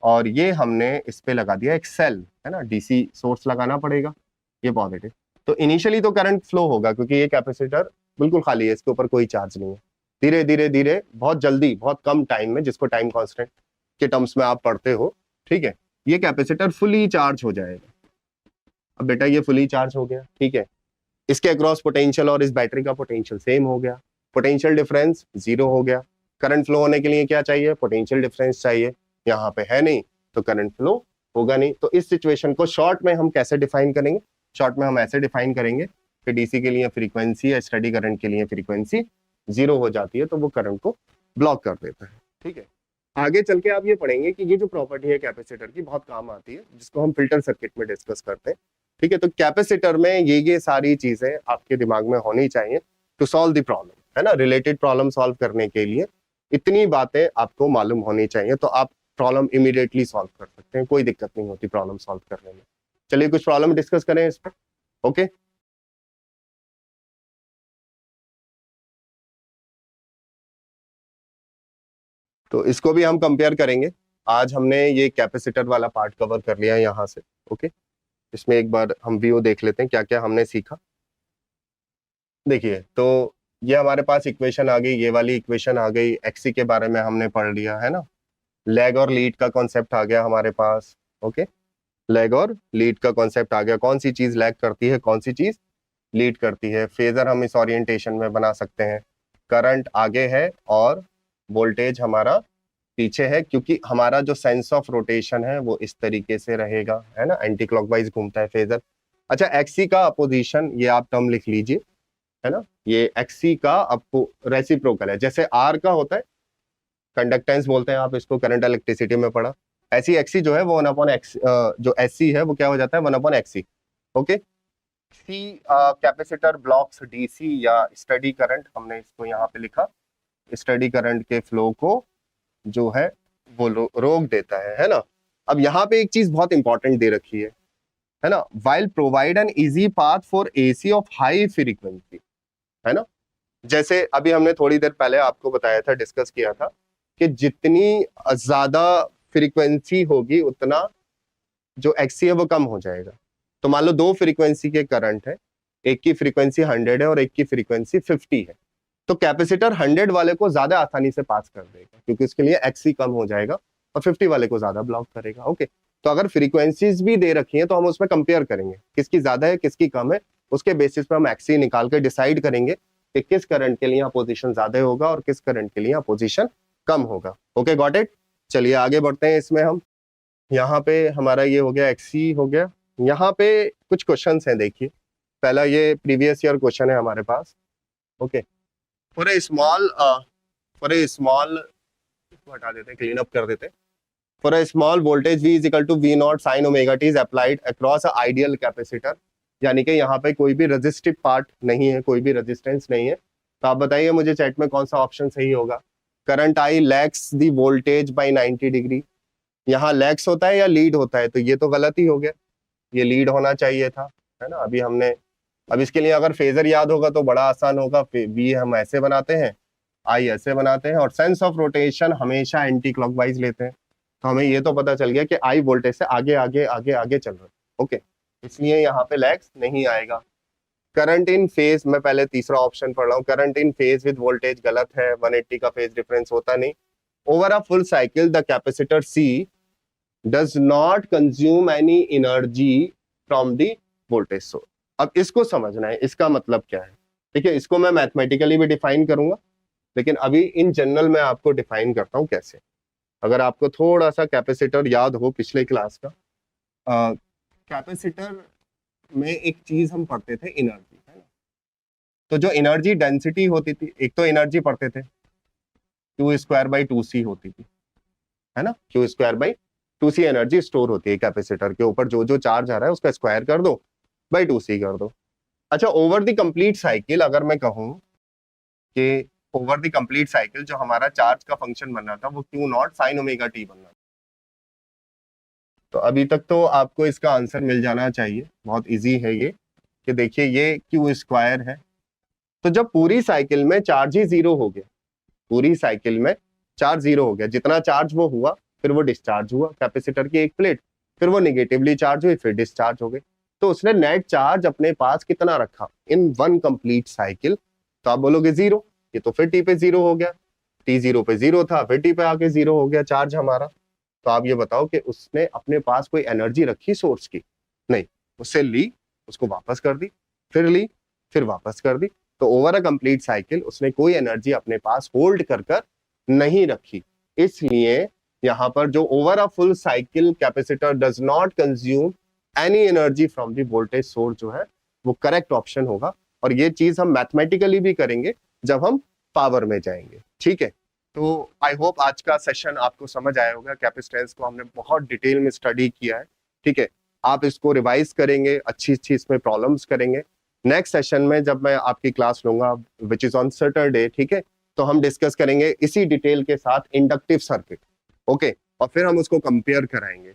और ये हमने इस पे लगा दिया एक सेल, है ना, डीसी सोर्स लगाना पड़ेगा, ये पॉजिटिव। तो इनिशियली तो करंट फ्लो होगा क्योंकि ये कैपेसिटर बिल्कुल खाली है, इसके ऊपर कोई चार्ज नहीं है। धीरे धीरे धीरे बहुत जल्दी, बहुत कम टाइम में, जिसको टाइम कांस्टेंट के टर्म्स में आप पढ़ते हो, ठीक है, ये कैपेसिटर फुली चार्ज हो जाएगा। अब बेटा ये फुली चार्ज हो गया, ठीक है, इसके अक्रॉस पोटेंशियल और इस बैटरी का पोटेंशियल सेम हो गया, पोटेंशियल डिफरेंस 0 हो गया। करंट फ्लो होने के लिए क्या चाहिए? पोटेंशियल डिफरेंस चाहिए, यहाँ पे है नहीं तो करंट फ्लो होगा नहीं। तो इस सिचुएशन को शॉर्ट में हम कैसे डिफाइन करेंगे? शॉर्ट में हम ऐसे डिफाइन करेंगे कि डीसी के लिए फ्रीक्वेंसी या स्टडी करंट के लिए फ्रीक्वेंसी 0 हो जाती है तो वो करंट को ब्लॉक कर देता है, ठीक है। आगे चल के आप ये पढ़ेंगे कि ये जो प्रॉपर्टी है कैपेसिटर की बहुत काम आती है, जिसको हम फिल्टर सर्किट में डिस्कस करते हैं, ठीक है। तो कैपेसिटर में ये सारी चीजें आपके दिमाग में होनी चाहिए टू सॉल्व द प्रॉब्लम, है ना। रिलेटेड प्रॉब्लम सॉल्व करने के लिए इतनी बातें आपको मालूम होनी चाहिए, तो आप प्रॉब्लम इमीडिएटली सॉल्व कर सकते हैं, कोई दिक्कत नहीं होती प्रॉब्लम सॉल्व करने में। चलिए कुछ प्रॉब्लम डिस्कस करें इस पर, ओके। तो इसको भी हम कंपेयर करेंगे। आज हमने ये कैपेसिटर वाला पार्ट कवर कर लिया है यहाँ से, ओके। इसमें एक बार हम व्यू देख लेते हैं क्या क्या हमने सीखा। देखिए, तो ये हमारे पास इक्वेशन आ गई, ये वाली इक्वेशन आ गई, एक्सी के बारे में हमने पढ़ लिया, है ना। लैग और लीड का कॉन्सेप्ट आ गया हमारे पास, ओके। लैग और लीड का कॉन्सेप्ट आ गया, कौन सी चीज लैग करती है, कौन सी चीज लीड करती है। फेजर हम इस ओरिएंटेशन में बना सकते हैं, करंट आगे है और वोल्टेज हमारा पीछे है, क्योंकि हमारा जो सेंस ऑफ रोटेशन है वो इस तरीके से रहेगा, है ना, एंटी क्लॉकवाइज घूमता है फेजर। अच्छा, एक्सी का अपोजिशन, ये आप टर्म लिख लीजिए, है ना, ये एक्सी का आपको रेसिप्रोकल है। जैसे आर का होता है कंडक्टेंस बोलते हैं आप इसको, करंट इलेक्ट्रिसिटी में पढ़ा, ऐसी एक्सी जो है वो 1/x, जो एससी है वो क्या हो जाता है 1/xc, ओके। सी कैपेसिटर ब्लॉक्स डीसी या स्टडी करंट, हमने इसको यहाँ पे लिखा, स्टडी करंट के फ्लो को जो है वो रोक देता है ना। अब यहाँ पे एक चीज बहुत इंपॉर्टेंट दे रखी है ना, while provide an easy path for AC of high frequency, है ना। जैसे अभी हमने थोड़ी देर पहले आपको बताया था, डिस्कस किया था कि जितनी ज्यादा फ्रीक्वेंसी होगी उतना जो एक्सी है वो कम हो जाएगा। तो मान लो दो फ्रीक्वेंसी के करंट है, एक की फ्रीक्वेंसी 100 है और एक की फ्रीक्वेंसी 50 है, तो कैपेसिटर 100 वाले को ज्यादा आसानी से पास कर देगा क्योंकि उसके लिए एक्सी कम हो जाएगा, और 50 वाले को ज्यादा ब्लॉक करेगा, ओके। तो अगर फ्रीक्वेंसीज भी दे रखी हैं तो हम उसमें कंपेयर करेंगे किसकी ज्यादा है किसकी कम है, उसके बेसिस पे हम एक्सी निकाल कर डिसाइड करेंगे कि किस करंट के लिए अपोजिशन ज्यादा होगा और किस करंट के लिए अपोजिशन कम होगा, ओके, गॉट इट। चलिए आगे बढ़ते हैं इसमें हम। यहाँ पे हमारा ये हो गया, एक्सी हो गया। यहाँ पे कुछ क्वेश्चन हैं, देखिए। पहला ये प्रीवियस ईयर क्वेश्चन है हमारे पास, ओके। फॉर ए स्मॉल हटा देते हैं, क्लीन अप कर देते हैं। For a small voltage V is equal to V naught sine omega T is applied across a ideal capacitor, यानी कि यहाँ पे कोई भी रेजिस्टिव पार्ट नहीं है, कोई भी रेजिस्टेंस नहीं है। तो आप बताइए मुझे चैट में कौन सा ऑप्शन सही होगा। Current I lags the voltage by 90 degree, यहाँ लैग्स होता है या लीड होता है, तो ये तो गलत ही हो गया, ये लीड होना चाहिए था, है ना। अभी हमने, अब इसके लिए अगर फेजर याद होगा तो बड़ा आसान होगा, V हम ऐसे बनाते हैं, आई ऐसे बनाते हैं, और सेंस ऑफ रोटेशन हमेशा एंटी क्लॉकवाइज लेते हैं। तो हमें ये तो पता चल गया कि आई वोल्टेज से आगे आगे आगे आगे चल रहा है, ओके, इसलिए यहाँ पे लैग्स नहीं आएगा। करंट इन फेज, मैं पहले तीसरा ऑप्शन पढ़ रहा हूँ, current in phase with voltage गलत है, 180 का फेज डिफरेंस होता नहीं। Over a full cycle the capacitor C does not consume any energy from the voltage source. अब इसको समझना है, इसका मतलब क्या है, ठीक है। इसको मैं मैथमेटिकली भी डिफाइन करूंगा, लेकिन अभी इन जनरल में आपको डिफाइन करता हूं कैसे। अगर आपको थोड़ा सा कैपेसिटर याद हो पिछले क्लास का, कैपेसिटर में एक चीज हम पढ़ते थे, एनर्जी, है ना। तो जो एनर्जी डेंसिटी होती थी, एक तो एनर्जी पढ़ते थे Q²/2C होती थी, है ना, Q²/2C एनर्जी स्टोर होती है कैपेसिटर के ऊपर, जो जो चार्ज आ रहा है उसका स्क्वायर कर दो बाई 2C कर दो। अच्छा, ओवर द कंप्लीट साइकिल अगर मैं कहूँ कि ओवर द कंप्लीट साइकिल जो हमारा चार्ज का फंक्शन बन रहा था वो Q0 sin ओमेगा टी बन रहा था। तो अभी तक तो आपको इसका आंसर मिल जाना चाहिए, बहुत इजी है ये, कि देखिए ये Q² है। तो जब पूरी साइकिल में चार्ज ही 0 हो गया, पूरी साइकिल में चार्ज जीरो हो गया, जितना चार्ज वो हुआ फिर वो डिस्चार्ज हुआ कैपेसिटर की एक प्लेट, फिर वो निगेटिवली चार्ज हुई फिर डिस्चार्ज हो गई। तो उसने नेट चार्ज अपने पास कितना रखा इन वन कंप्लीट साइकिल? तो आप बोलोगे जीरो, ये तो फिर टी पे जीरो हो गया, टी जीरो पे जीरो था फिर टी पे आके जीरो हो गया चार्ज हमारा। तो आप ये बताओ कि उसने अपने पास कोई एनर्जी रखी सोर्स की? नहीं, उससे ली, उसको वापस कर दी, फिर ली, फिर वापस कर दी। तो ओवर अ कंप्लीट साइकिल उसने कोई एनर्जी अपने पास होल्ड कर नहीं रखी। इसलिए यहाँ पर जो over a full cycle capacitor does not consume any energy from the voltage source जो है वो करेक्ट ऑप्शन होगा। और ये चीज हम मैथमेटिकली भी करेंगे जब हम पावर में जाएंगे। ठीक है, तो आई होप आज का सेशन आपको समझ आया होगा। कैपेसिटेंस को हमने बहुत डिटेल में स्टडी किया है। ठीक है, आप इसको रिवाइज करेंगे, अच्छी अच्छी इसमें प्रॉब्लम्स करेंगे। नेक्स्ट सेशन में जब मैं आपकी क्लास लूंगा विच इज ऑन सैटरडे, ठीक है, तो हम डिस्कस करेंगे इसी डिटेल के साथ इंडक्टिव सर्किट। ओके, और फिर हम उसको कंपेयर कराएंगे